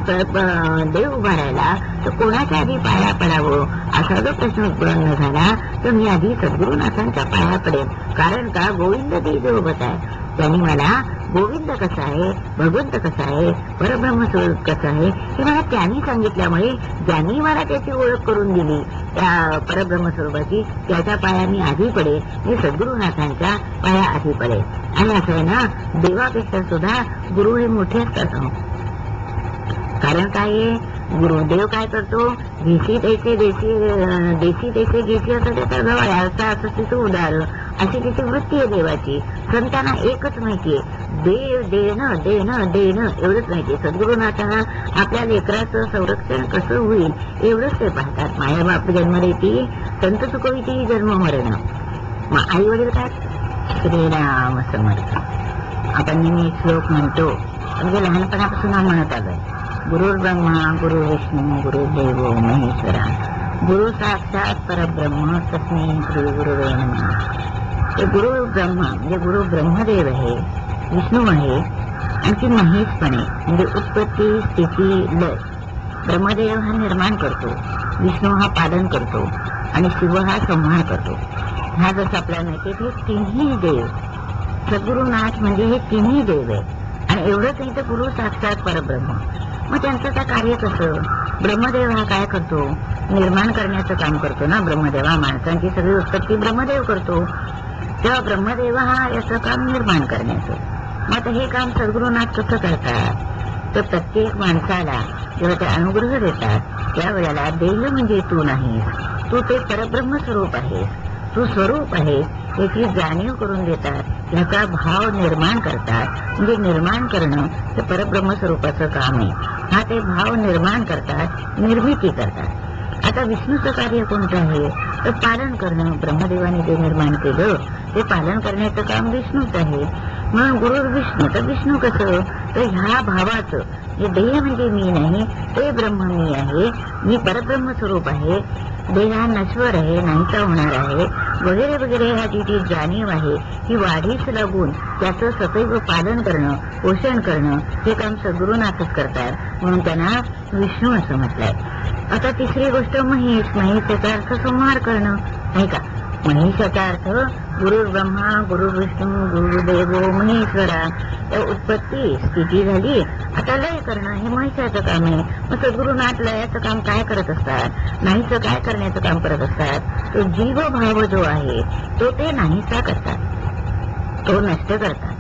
देव उभा राहिला तर कोणाच्या आधी पाया पडावं असा जर प्रश्न उत्पन्न झाला तर मी आधी सद्गुरुनाथांच्या पाया पडेल. कारण का, गोविंद दीजो बताय. त्यांनी मला गोविंद कसा आहे, भगवंत कसा आहे, परब्रह्म स्वरूप कसं आहे हे मला त्यांनी सांगितल्यामुळे, ज्यांनी मला त्याची ओळख करून दिली त्या परब्रह्म स्वरूपाची, त्याच्या पाया मी आधी पडेल. मी सद्गुरुनाथांच्या पाया आधी पडेल. आणि असं आहे ना, देवापेक्षा सुद्धा गुरु हे मोठे असतात. कारण काय आहे, गुरुदेव काय करतो, घेशी तैसे देशी तैसे घेशी असं त्याचा जवळ असं तिचं उदाहरण, अशी तिची वृत्ती आहे देवाची. संतांना एकच माहितीये, देव देणं देणं देणं एवढंच माहितीये. सद्गुरुनाथांना आपल्या लेकराचं संरक्षण कसं होईल एवढंच ते पाहतात. माया बाप जन्म देती संत चुकविती जन्म मरण. मग आई वडील काय, श्रीराम समर्थ. आपण नेहमी एक श्लोक म्हणतो, म्हणजे लहानपणापासून हा म्हणत आलोय, गुरु ब्रह्मा गुरु विष्णू गुरु देवो महेश्वरा, गुरु साक्षात परब्रह्म तस्मै श्री गुरुवे नमः. ते गुरु ब्रह्मा म्हणजे गुरु ब्रह्मदेव आहे, विष्णू आहे, आणखी महेश पण आहे. म्हणजे उत्पत्ती स्थिती लय. ब्रह्मदेव हा निर्माण करतो, विष्णू हा पालन करतो आणि शिव हा संहार करतो. हा जसं आपल्याला माहिती हे तिन्ही देव, सद्गुरुनाथ म्हणजे हे तिन्ही देव आहे. आणि एवढंच नाही तर गुरु साक्षात परब्रह्म. मग त्यांचं काय कार्य कसं, ब्रह्मदेव हा काय करतो, निर्माण करण्याचं काम करतो ना. ब्रह्मदेव हा माणसांची सगळी उत्पत्ती ब्रह्मदेव करतो, तेव्हा ब्रह्मदेव हा याचं काम निर्माण करण्याचं. मग आता हे काम सद्गुरुनाथ कसं करतात, तर प्रत्येक माणसाला जेव्हा ते अनुग्रह देतात त्यावेळेला देव म्हणजे तू नाहीस, तू ते परब्रह्म स्वरूप आहेस, तू स्वरूप आहेस याची जाणीव करून देतात, याचा भाव निर्माण करतात. म्हणजे निर्माण करणं हे परब्रह्म स्वरूपाचं काम आहे. हा ते भाव निर्माण करतात, निर्मिती करतात. आता विष्णूचं कार्य कोणतं आहे, तर पालन करणं. ब्रह्मदेवाने जे निर्माण केलं ते पालन करण्याचं काम विष्णूच आहे. म्हणून गुरु विष्णू. तर विष्णू कसं, तर ह्या भावाचं, हे देह म्हणजे मी नाही, ते ब्रह्म मी आहे, मी परब्रह्म स्वरूप आहे, देह हा नश्वर आहे, नाहीसा होणार आहे वगैरे वगैरे, ह्याची जी जाणीव आहे ही वाढीस लागून त्याचं सदैव पालन करणं, पोषण करणं हे काम सद्गुरुनाथच करतात. म्हणून त्यांना विष्णू असं म्हटलंय. आता तिसरी गोष्ट महेश. महेशाचा अर्थ संहार करणं नाही का. महेशाचा अर्थ गुरु ब्रह्मा गुरु विष्णू गुरु देवो महेश्वरा. उत्पत्ती स्थिती झाली, आता लय करणं हे महेशाचं काम आहे. मग सद्गुरुनाथ लयाचं काम काय करत असतात, नाहीचं काय करण्याचं काम करत असतात. तो जीव भाव जो आहे तो ते नाहीसा करतात, तो नष्ट करतात.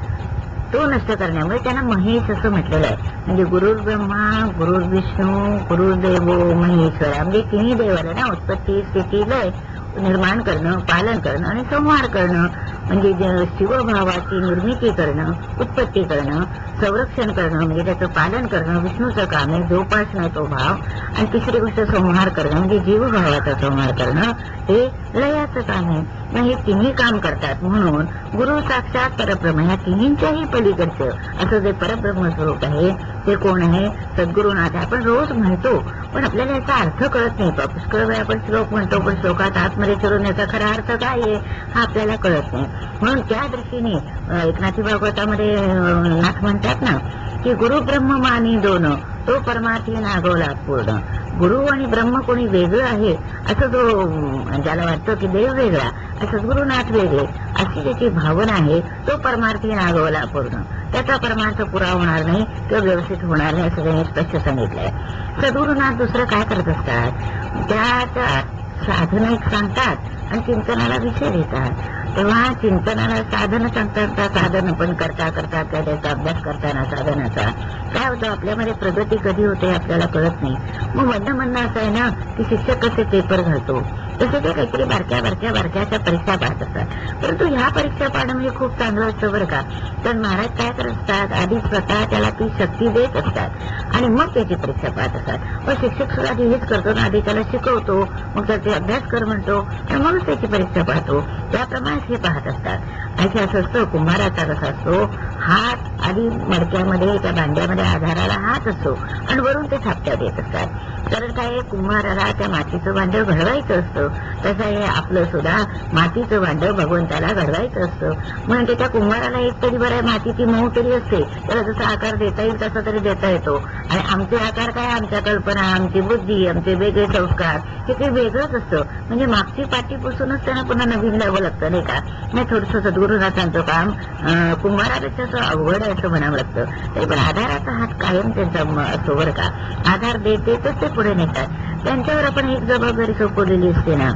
तो नष्ट करण्यामुळे त्यांना महेश असं म्हटलेलं आहे. म्हणजे गुरु ब्रह्मा गुरु विष्णू गुरु देवो महेश्वरा. म्हणजे तिन्ही देवाला ना उत्पत्ती स्थिती लय. निर्माण करणं, पालन करणं आणि संहार करणं, म्हणजे शिवभावाची निर्मिती करणं, उत्पत्ती करणं, संरक्षण करणं म्हणजे त्याचं पालन करणं विष्णूचं काम आहे, जोपासणं तो भाव. आणि तिसरी गोष्ट संहार करणं म्हणजे जीवभावाचा संहार करणं हे लयाचं काम आहे. मग हे तिन्ही काम करतात. म्हणून गुरु साक्षात परब्रह्म, ह्या तिन्हींच्याही पलीकडचं असं जे परब्रह्म स्वरूप आहे ते कोण आहे? सद्गुरुनाथ. आपण रोज म्हणतो पण आपल्याला याचा अर्थ कळत नाही. पुष्कळ वेळा आपण श्लोक म्हणतो पण श्लोकात आतमध्ये शिरून याचा खरा अर्थ काय आहे हा आपल्याला कळत नाही. म्हणून त्या दृष्टीने एकनाथी भागवतामध्ये नाथ म्हणतात ना की गुरु ब्रह्म मानी दोन, तो परमार्थी नागवला पूर्ण. गुरु आणि ब्रह्म कोणी वेगळं आहे असं जो ज्याला वाटतं की देव वेगळा, सद्गुरुनाथ वेगळे, अशी त्याची भावना आहे, तो परमार्थी नागवला पूर्ण. त्याचा परमार्थ पुरा होणार नाही किंवा व्यवस्थित होणार नाही असं त्यांनी स्पष्ट सांगितलंय. सद्गुरुनाथ दुसरं काय करत असतात? त्या साधन एक सांगतात आणि चिंतनाला विषय देतात. तेव्हा चिंतनाला साधन सांगतात, साधन पण करता करता त्याचा अभ्यास करताना साधनाचा काय होतं आपल्यामध्ये प्रगती कधी होते आपल्याला कळत नाही. मग म्हणणं असं आहे ना की शिक्षक कसे पेपर घालतो तसे ते काहीतरी बारक्याच्या परीक्षा पाहत असतात. परंतु ह्या परीक्षा पाहणं म्हणजे खूप चांगलं असतं बरं का. तर महाराज काय करत असतात, आधी स्वतः त्याला ती शक्ती देत असतात आणि मग त्याची परीक्षा पाहत असतात. व शिक्षक सुद्धा हेच करतो ना, आधी त्याला शिकवतो, मग त्याचे अभ्यास कर म्हणतो आणि मग त्याची परीक्षा पाहतो. त्याप्रमाणे हे पाहत असतात. आणि असं असतं कुंभाराचा कसा असतो, हात आधी मडक्यामध्ये त्या भांड्यामध्ये आधाराला हात असतो आणि वरून ते थापट्या देत असतात. कारण काय कुंभाराला त्या मातीचं भांड घडवायचं असतं, तसं हे आपलं सुद्धा मातीचं भांड भगवंताला घडवायचं असतं. म्हणजे त्या कुंभाराला एक तरी बरं आहे, माती ती मऊ तरी असते, त्याला जसा आकार देता येईल तसा तरी देता येतो. आणि आमचे आकार काय, आमच्या कल्पना, आमची बुद्धी, आमचे वेगळे संस्कार हे ते वेगळंच असतं. म्हणजे मागची पाठी पुसूनच त्यांना पुन्हा नवीन लावं लागतं नाही का. नाही थोडंसं सद्गुरुनाथांचं काम कुंभारापेक्षा असं अवघड आहे असं म्हणावं लागतं. तरी पण आधाराचा हात कायम त्यांचा असतो बरं का. आधार देतच ते पुढे नेतात. त्यांच्यावर आपण एक जबाबदारी सोपवलेली असते ना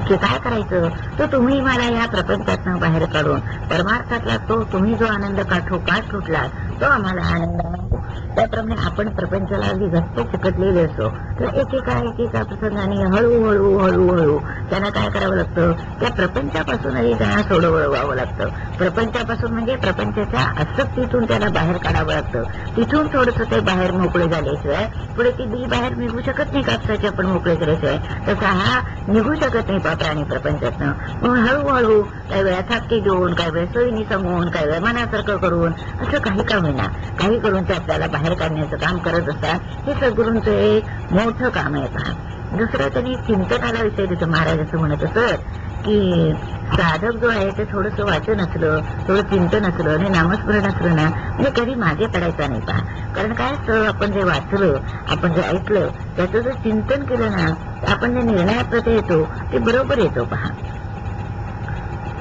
की काय करायचं, तो तुम्ही मला या प्रपंचातनं बाहेर काढून परमार्थातला तो तुम्ही जो आनंद काठ फुटला तो आम्हाला आनंद आहे. त्याप्रमाणे आपण प्रपंचाला अगदी घट्ट चिकटलेले असतो. तर एकेका प्रसंगाने हळूहळू त्यांना काय करावं लागतं, त्या प्रपंचापासूनही त्यांना सोडवावं लागतं. प्रपंचापासून म्हणजे प्रपंचाच्या आसक्तीतून त्याला बाहेर काढावं लागतं. तिथून थोडंसं ते बाहेर मोकळे झाल्याशिवाय पुढे ती बी बाहेर निघू शकत नाही. कापसाचे आपण मोकळे केल्याशिवाय तसा हा निघू शकत नाही प्राणी प्रपंचातनं. म्हणून हळूहळू काही वेळा थापटी देऊन, काही वेळा सोयीनी सांगून, काही वेळा मनासारखं करून असं काही का होईना काही करून ते आपल्याला बाहेर काढण्याचं काम करत असतात. हे सद्गुरूंचं एक मोठं काम आहे. पहा दुसरं त्यांनी चिंतनाला विषय देतो. महाराज असं म्हणत असत की साधक जो आहे ते थोडंसं वाचन असलं, थोडं चिंतन असलं आणि नामस्मरण असलं ना म्हणजे कधी मागे पडायचा नाही. पहा कारण काय आपण जे वाचलं, आपण जे ऐकलं त्याचं जर चिंतन केलं ना आपण जे निर्णयाप्रत येतो ते बरोबर येतो. पहा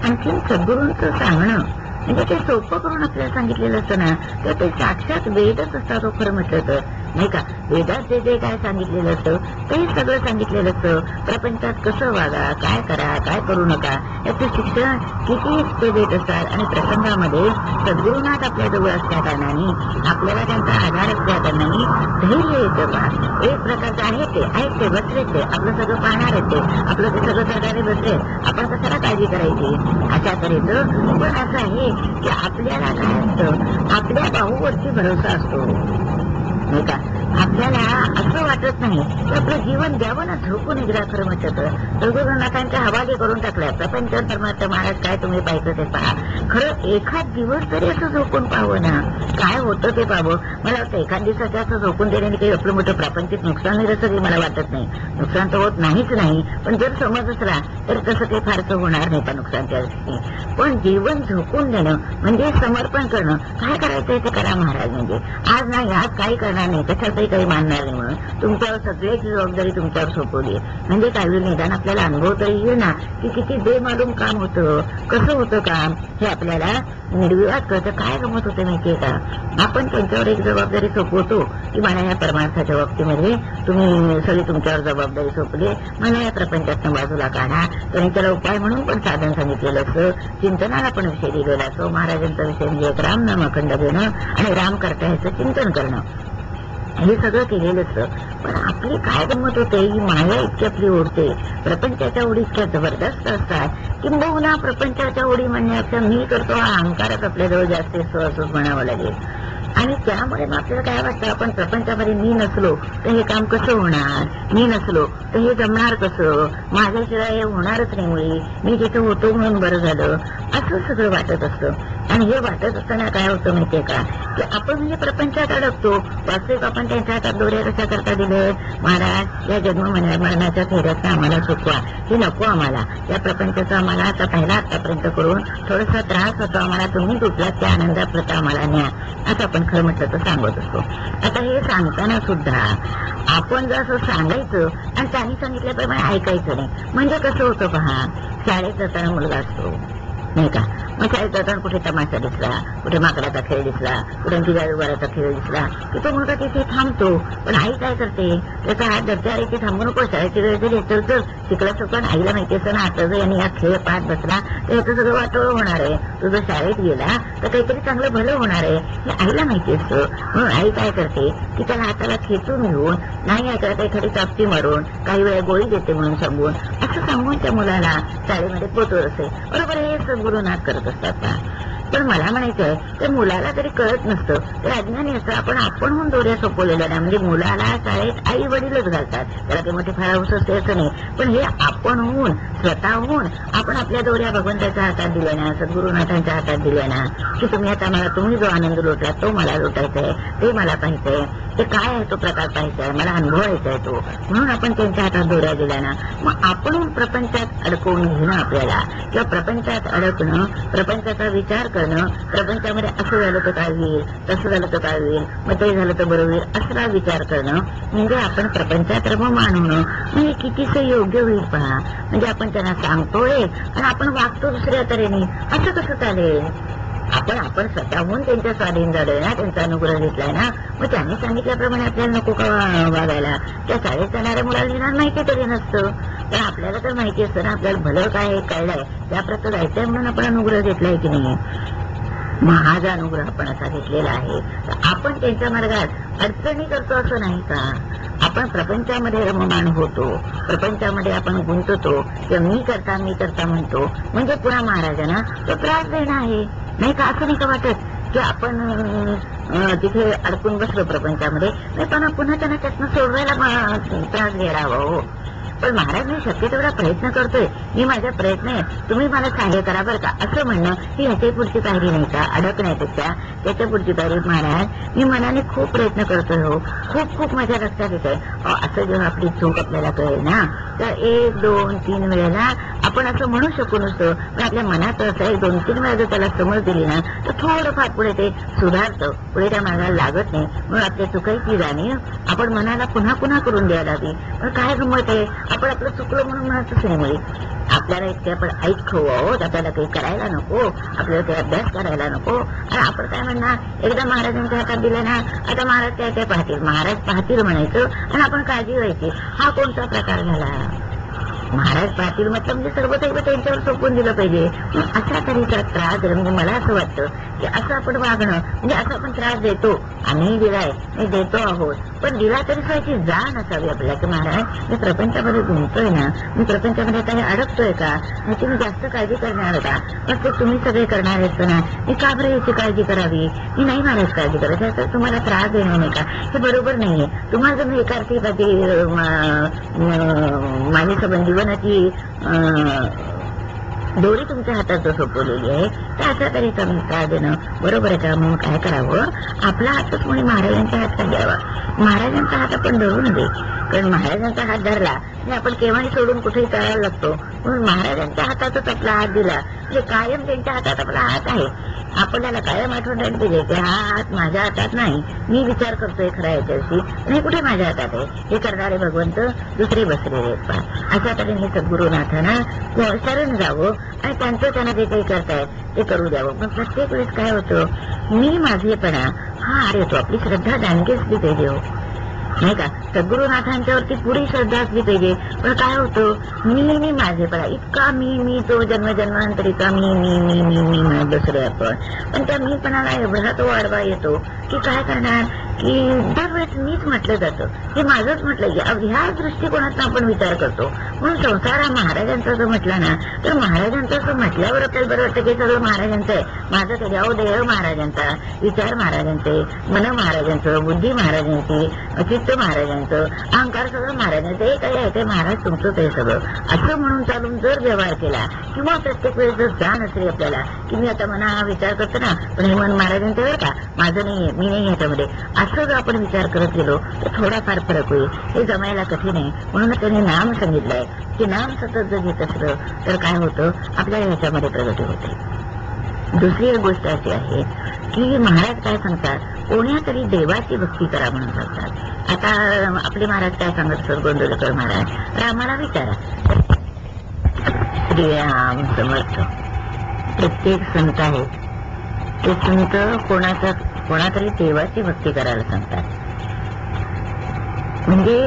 आणखी सद्गुरूंचं सांगणं म्हणजे ते सोपं करून आपल्याला सांगितलेलं असतं ना तर ते साक्षात वेदच असतात तो खरं म्हटलं तर नाही का. वेदात जे काय सांगितलेलं असतं ते सगळं सांगितलेलं असतं. प्रपंचात कसं वागा, काय करा, काय करू नका याचं शिक्षण किती ते देत असतात. आणि प्रसंगामध्ये सद्गुरुनाथ आपल्या जवळ असल्या कारणाने आपल्याला त्यांचा आधार असल्या कारणाने धैर्य येतं. पहा एक प्रकारचं आहे ते बसले ते आपलं सगळं पाहणार आहे ते आपलं ते सगळं सरकारी बसले, आपण कशाला काळजी करायची अशा तऱ्हेचं. पण असं आहे की आपल्याला काय असतं, आपल्या भाऊवरती भरोसा असतो नाही का. आपल्याला असं वाटत नाही की आपलं जीवन द्यावं ना झोपून एकदा खरं म्हटलं तर. सद्गुरुनाथांच्या हवाले करून टाकल्या प्रपंच परमार्थ. महाराज काय तुम्ही पाहिजे ते पहा. खरं एखाद दिवस तरी असं झोपून पाहावं ना, काय होतं ते पाहावं. मला वाटतं एखाद दिवसाच्या असं झोपून देण्याने काही आपलं मोठं प्रापंचिक नुकसान होईल असं मला वाटत नाही. नुकसान तर होत नाहीच नाही, पण जर समज असला तर तसं काही फारसं होणार नाही पण नुकसानच्या दृष्टीने. पण जीवन झोपून देणं म्हणजे समर्पण करणं. काय करायचंय ते करा महाराज. म्हणजे आज नाही, आज काही करणार नाही, कशातही काही मानणार नाही म्हणून तुमच्यावर सगळ्याची जबाबदारी तुमच्यावर सोपवली. म्हणजे काय निदान आपल्याला अनुभव तरी येईल ना की किती बेमालूम काम होतं, कसं होतं काम हे आपल्याला निर्विवाद कळतं. काय गमत होतं माहितीये का. आपण त्यांच्यावर एक जबाबदारी सोपवतो की मला या परमार्थाच्या बाबतीमध्ये तुम्ही सगळी तुमच्यावर जबाबदारी सोपली, मला या प्रपंचातून बाजूला काढा. त्यांनी त्याला उपाय म्हणून पण साधन सांगितलेलं असतं, चिंतनाला पण विषय दिलेला असतो. महाराजांचा विषय म्हणजे एक रामनाम अखंड घेणं आणि राम करता ह्याचं चिंतन करणं. हे सगळं केलेलं असतं. पण आपली काय गंमत होते, ही माया इतकी आपली ओढते, प्रपंचाच्या ओढी इतक्या जबरदस्त असतात, किंबहुना प्रपंचाच्या ओढी म्हणण्यापेक्षा मी करतो हा अहंकारच आपल्याजवळ जास्त असतो असंच म्हणावं लागेल. आणि त्यामुळे मग आपल्याला काय वाटतं, आपण प्रपंचामध्ये मी नसलो तर हे काम कसं होणार, मी नसलो तर हे जमणार कसं, माझ्याशिवाय हे होणारच नाही, मुळी मी जिथं होतो म्हणून बरं झालं, असं सगळं वाटत असतं. आणि हे वाटत असताना काय होतं माहितीये का, की आपण म्हणजे प्रपंचात अडकतो. वास्तविक आपण त्यांच्या हातात दोऱ्या कशा करता दिले, महाराज या जन्म मरणाच्या फेऱ्याचं आम्हाला सुचवा, हे नको आम्हाला, या प्रपंचाचा आम्हाला आता पहिला आतापर्यंत करून थोडासा त्रास होतो आम्हाला, तुम्ही तुटलात त्या आनंदाप्रत आम्हाला न्या, असं आपण खरं म्हटलं तर सांगत असतो. आता हे सांगताना सुद्धा आपण जसं सांगायचं आणि त्यांनी सांगितल्याप्रमाणे ऐकायचं नाही. म्हणजे कसं होतं पहा, शाळेत जाताना मुलगा असतो नाही का, मग शाळेत जाताना कुठे तमाशा दिसला, कुठे माकडाचा खेळ दिसला, कुठे जादूगाराचा खेळ दिसला की तो मुलगा तिथे थांबतो. पण आई काय करते, त्याचा हात धरते, अरे ते थांबू नको, शाळेची वेळ जरी चल चल शिकलाच. पण आईला माहिती असतं ना, आता जर यांनी हा खेळ पाहत बसला तर याचं सगळं वाटोळं होणार आहे, तो जर शाळेत गेला तर काहीतरी चांगलं भलं होणार आहे, हे आईला माहिती असतं. म्हणून आई काय करते की त्याला हाताला खेचून घेऊन, नाही ऐकत एखादी चापटी मारून, काही वेळा गोळी देते म्हणून सांगून, असं सांगून त्या मुलाला शाळेमध्ये पोचवत असते. बरोबर हे सद्गुरुनाथ करत असतात का. पण मला म्हणायचंय, त्या मुलाला तरी कळत नसतं, ते अज्ञानी असतं. आपणहून दोऱ्या सोपवलेल्या नाही, म्हणजे मुलाला शाळेत आई वडीलच घालतात, त्याला ते मोठे फार हौस असते असं नाही. पण हे आपणहून स्वतःहून आपण आपल्या दोऱ्या भगवंताच्या हातात दिल्या ना, सद्गुरुनाथांच्या हातात दिल्या ना, की तुम्ही आता मला, तुम्ही जो आनंद लुटला तो मला लुटायचाय, ते मला पाहिजे, ते काय आहे तो प्रकार पाहिजे, मला अनुभवायचा आहे तो, म्हणून आपण त्यांच्या हातात दोऱ्या दिल्या ना. मग आपण प्रपंचात अडकवून घेणं आपल्याला, किंवा प्रपंचात अडकणं, प्रपंचाचा विचार करणं, प्रपंचामध्ये असं झालं तर काय होईल, तसं झालं तर काय होईल, मग ते झालं तर बरोबर होईल, असा विचार करणं, म्हणजे आपण प्रपंचात रममाण होणं. म्हणजे कितीसं योग्य होईल पहा. म्हणजे आपण त्यांना सांगतोय आणि आपण वागतो दुसऱ्या तऱ्हेने, असं कसं चालेल. आपण स्वतःहून त्यांच्या स्वाधीन झालोय ना, त्यांचा अनुग्रह घेतलाय ना, मग त्यांनी सांगितल्याप्रमाणे आपल्याला नको का वागायला. त्या शाळेत जाणाऱ्या मुलाला निदान माहिती तरी नसतं, पण आपल्याला तर माहिती असतं ना, आपल्याला भलं काय कळलंय, त्याप्रत जायचंय म्हणून आपण अनुग्रह घेतलाय की नाही. महाज अनुग्रह आपण असा घेतलेला आहे. आपण त्यांच्या मार्गात अडचणी करतो असं नाही का. आपण प्रपंचामध्ये रममाण होतो, प्रपंचामध्ये आपण गुंततो, किंवा मी करता म्हणतो, म्हणजे पुन्हा महाराजांना तो त्रास देणं आहे नाही का. असं नाही का वाटत की आपण तिथे अडकून बसलो प्रपंचामध्ये, पण पुन्हा त्यांना त्यातनं सोडवायला त्रास घ्यायला हवा. हो, पण महाराज मी शक्य तेवढा प्रयत्न करतोय, मी माझा प्रयत्न आहे, तुम्ही मला सहाय्य करा बरं का, असं म्हणणं ही ह्याच्या पुढची पायरी नाही का, अडकण्यापेक्षा त्याच्या पुढची पायरी. महाराज मी मनाने खूप प्रयत्न करतोय, हो खूप माझ्या लक्षात येत आहे. असं जेव्हा आपली चूक आपल्याला कळेल ना, तर 1, 2, 3 वेळेला आपण असं म्हणू शकू नसतो, पण आपल्या मनात असं 1, 2, 3 वेळा जर त्याला समज दिली ना, तर थोडंफार पुढे ते सुधारतं, पुढे त्या मार्गाला लागत नाही. म्हणून आपल्या चुकायची जाणीव आपण मनाला पुन्हा करून द्यायला हवी. पण काय गंमत आहे, आपण आपलं चुकलं म्हणून म्हणतच नाही. मुळे आपल्याला इतके आपण ऐक आहोत, आपल्याला काही करायला नको, आपल्याला काही अभ्यास करायला नको, आणि आपण काय म्हणणार, एकदा महाराजांच्या हातात दिलं ना, आता महाराज काय पाहतील, महाराज पाहतील म्हणायचं आणि आपण काळजी व्हायची. हा कोणता प्रकार झाला. महाराज पाहतील म्हटलं म्हणजे सर्व काही त्यांच्यावर सोपून दिलं पाहिजे. अशा तऱ्हेचा त्रास, म्हणजे मला असं वाटतं की असं आपण वागणं, म्हणजे असं आपण त्रास देतो, आम्ही दिलाय, मी देतो आहोत, पण दिला तरी स्वतःची जाण असावी आपल्याला, की महाराज मी प्रपंचामध्ये गुंततोय ना, मी प्रपंचामध्ये काही अडकतोय का, म्हणजे मी जास्त काळजी करणार का, मग ते तुम्ही सगळे करणार आहेत ना, मी का बरं याची काळजी करावी, मी नाही महाराज काळजी करायची, तर तुम्हाला त्रास देणार नाही का, हे बरोबर नाहीये. तुम्हाला जर मी एकार्थी माझी संबंधी जीवनाची दोरी तुमच्या हातात जो सोपवलेली आहे, तर अशा तऱ्हेचा मी त्रास देणं बरोबर आहे का. म्हणून काय करावं, आपला हातच कोणी महाराजांच्या हातात द्यावा, महाराजांचा हात आपण धरून दे, कारण महाराजांचा हात धरला आणि आपण केव्हाही सोडून कुठेही करायला लागतो. म्हणून महाराजांच्या हातातच आपला हात दिला, म्हणजे कायम त्यांच्या हातात आपला हात आहे. आपल्याला कायम आठवण राहिली पाहिजे की हा हात माझ्या हातात नाही, मी विचार करतोय खरा याच्याशी, आणि कुठे माझ्या हातात आहे, हे करणारे भगवंत दुसरे बसलेले आहेत. अशा तऱ्हेने सद्गुरुनाथांना शरण जावं आणि त्यांना जे काही करतायत ते करू द्यावं. पण प्रत्येक वेळेस काय होतं, मी माझेपणा हा येतो, आपली श्रद्धा जाणकी असली पाहिजे हो नाही का. सद्गुरुनाथांच्यावरती पुरी श्रद्धा असली पाहिजे. पण काय होतं, मी माझेपणा इतका, मी तो जन्मजन्मांतरीचा मी म्हणत बसलोय आपण. पण त्या मीपणाला एवढा तो वाढवा येतो की काय करणार, की दरवेळेस मीच म्हटलं जातं, हे माझंच म्हटलं की ह्या दृष्टिकोनातून आपण विचार करतो. म्हणून संसार हा महाराजांचा जर म्हटला ना, तर महाराजांचं असं म्हटल्यावर आपल्याला बरं वाटतं की सगळं महाराजांचं आहे. माझं कधी देह महाराजांचा, विचार महाराजांचे, मन महाराजांचं, बुद्धी महाराजांची, चित्त महाराजांचं, अहंकार सगळं महाराजांचं, हे काय आहे ते महाराज तुमचंच आहे सगळं, असं म्हणून चालून जर व्यवहार केला किंवा प्रत्येक वेळेस जर जाण असेल आपल्याला की मी आता मना हा विचार करतो ना, पण हे मन महाराजांचं आहे का, माझं नाहीये, मी नाही ह्याच्यामध्ये, असं जर आपण विचार करत गेलो तर थोडाफार फरक होईल. हे जमायला कठीण आहे. म्हणून त्यांनी नाम सांगितलंय की नाम सतत जर घेत असलं तर काय होतं, आपल्या ह्याच्यामध्ये प्रगती होते. दुसरी एक गोष्ट अशी आहे की महाराज काय सांगतात, कोण्या तरी देवाची भक्ती करा म्हणून सांगतात. आता आपले महाराज काय सांगत असतात, गोंदवलेकर महाराज, रामाला विचारा. श्रीराम समर्थ प्रत्येक संत आहेत, ते संत कोणातरी देवाची भक्ती करायला सांगतात. म्हणजे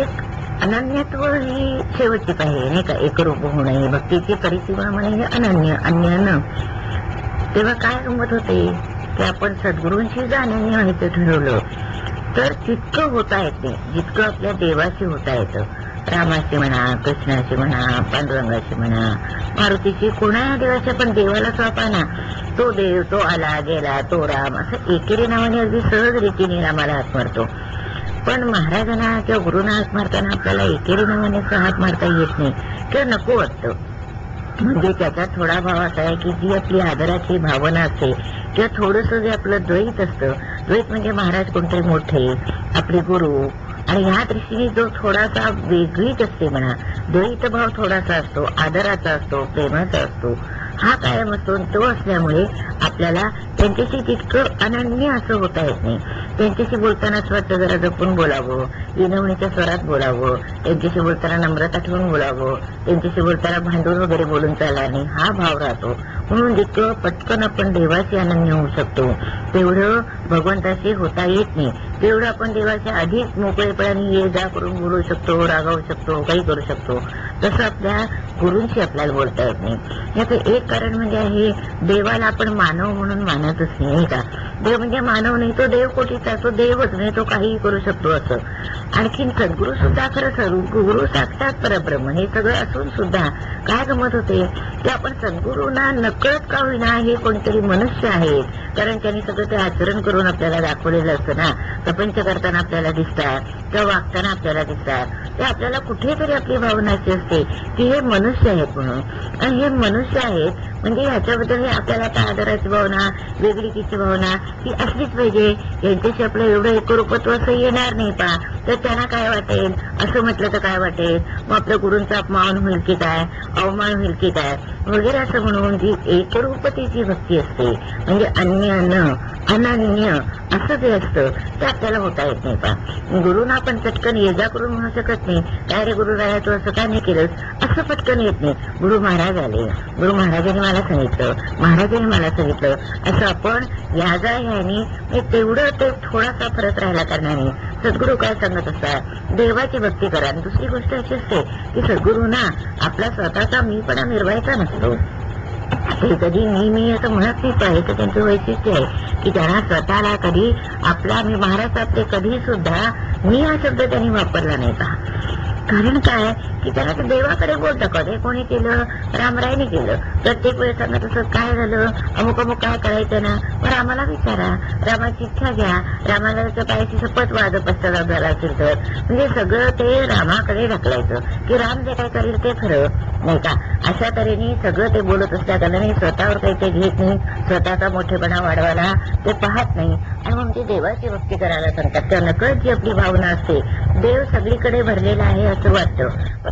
अनन्यत्व ही शेवटची पाहिजे नाही का, एकरूप होणे, भक्तीची परिसीमा म्हणे हे अनन्य, अन्य न. तेव्हा काय गंमत होते की आपण सद्गुरूंशी जाण्याने व्हायचं ठरवलं तर तितकं होता येत नाही जितकं आपल्या देवाशी होता येतं. रामाशी म्हणा, कृष्णाशी म्हणा, पांडुरंगाशी म्हणा, मारुतीशी, कोणा देवाशी आपण देवाला स्वापा ना, तो देव, तो आला गेला, तो राम, असं एकेरी नावाने अगदी सहज रीतीने रामाला हात मारतो. पण महाराजांना किंवा गुरुना हात मारताना आपल्याला एकेरी नावाने हात मारता येत नाही किंवा नको वाटतं. म्हणजे त्याचा थोडा भाव असा आहे की जी आपली आदराची भावना असते किंवा थोडंसं जे आपलं द्वैत असतं, द्वैत म्हणजे महाराज कोणतरी मोठे, आपले गुरु, आणि ह्या दृष्टीने जो थोडासा वेगळीच असते म्हणा, द्वैत भाव थोडासा असतो, आदराचा असतो, प्रेमाचा असतो, हा कायम असतो. तो असल्यामुळे आपल्याला त्यांच्याशी तितकं अनन्य असं होता येत नाही. त्यांच्याशी बोलताना असं वाटतं जरा जपून बोलावं, विनवणीच्या स्वरात बोलावं, त्यांच्याशी बोलताना नम्रता ठेवून बोलावं, त्यांच्याशी बोलताना भांडून वगैरे बोलून चालला नाही, हा भाव राहतो. म्हणून जितकं पटकन आपण देवाशी अनन्य होऊ शकतो तेवढं भगवंताशी होता येत नाही. तेवढं आपण देवाच्या अधिक मोकळेपणाने ये जा करून बोलू शकतो, रागावू शकतो, काही करू शकतो. तसं आपल्या गुरूंशी आपल्याला बोलता येत नाही. याचं एक कारण म्हणजे आहे, देवाला आपण मानव म्हणून मानतच नाही का. देव म्हणजे मानव नाही, तो देव कोटीचा, तो देवच नाही, तो काहीही करू शकतो असं. आणखीन सद्गुरू सुद्धा खरं गुरु साक्षात परब्रह्म हे सगळं असून सुद्धा काय गमत होते की आपण सद्गुरूंना नकळत का होईना हे कोणतरी मनुष्य आहेत, कारण त्यांनी सगळं ते आचरण करून आपल्याला दाखवलेलं असतं ना. प्रपंच करताना आपल्याला दिसतात किंवा वागताना आपल्याला दिसतात, ते आपल्याला कुठेतरी आपली भावना अशी असते की हे मनुष्य आहेत म्हणून. आणि हे मनुष्य आहेत म्हणजे ह्याच्याबद्दल हे आपल्याला आता आदराची भावना, वेगळीकीची भावना ही असलीच पाहिजे. यांच्याशी आपलं एवढं एकरूपत्व असं येणार नाही पा, तर त्यांना काय वाटेल, असं म्हटलं तर काय वाटेल, मग आपल्या गुरूंचा अपमान होईल की काय, अवमान होईल की काय वगैरे, असं म्हणून जी एकरूपतेची भक्ती असते म्हणजे अन्य न अनन्य असं जे असतं ते आपल्याला होता येत नाही पा. गुरुना आपण पटकन ये जा करून म्हणू शकत नाही, काय रे गुरु राया तू असं काय नाही केलंस, असं पटकन येत नाही. गुरु महाराज आले, गुरु महाराजांनी मला सांगितलं, महाराजांनी मला सांगितलं, असं आपण या जा ह्यानी तेवढं ते थोडासा फरक राहिला कारणाने सद्गुरू काय सांगत असतात, देवाची भक्ती करा. आणि दुसरी गोष्ट अशी असते की सद्गुरूंना आपला स्वतःचा मीपणा मिरवायचा नसतो. ते कधी मी असं म्हणत नाही पाहिजे, तर त्यांचं वैशिष्ट्य आहे की त्यांना स्वतःला कधी आपला मी महाराज आपले कधी सुद्धा मी हा शब्द त्यांनी वापरला नाही का. कारण काय की त्यांना ते देवाकडे बोलतं, कधी कोणी केलं, रामरायने केलं, प्रत्येक वेळेस त्यांना तसं काय झालं, अमुक अमुक काय करायचं ना, मग रामाला विचारा, रामाची इच्छा घ्या, रामाला त्याच्या पायाची शपथ वाद पश्चाताप झाला असेल तर, म्हणजे सगळं ते रामाकडे ढकलायचं की राम जे काय करेल ते खरं नाही का. अशा तऱ्हेने सगळं ते बोलत असल्या कारणाने स्वतःवर काही ते घेत नाही, स्वतःचा मोठेपणा वाढवायला ते पाहत नाही. आणि मग ते देवाची भक्ती करायला सांगतात. त्या नकळत जी आपली भावना असते, देव सगळीकडे भरलेला आहे असं वाटतं.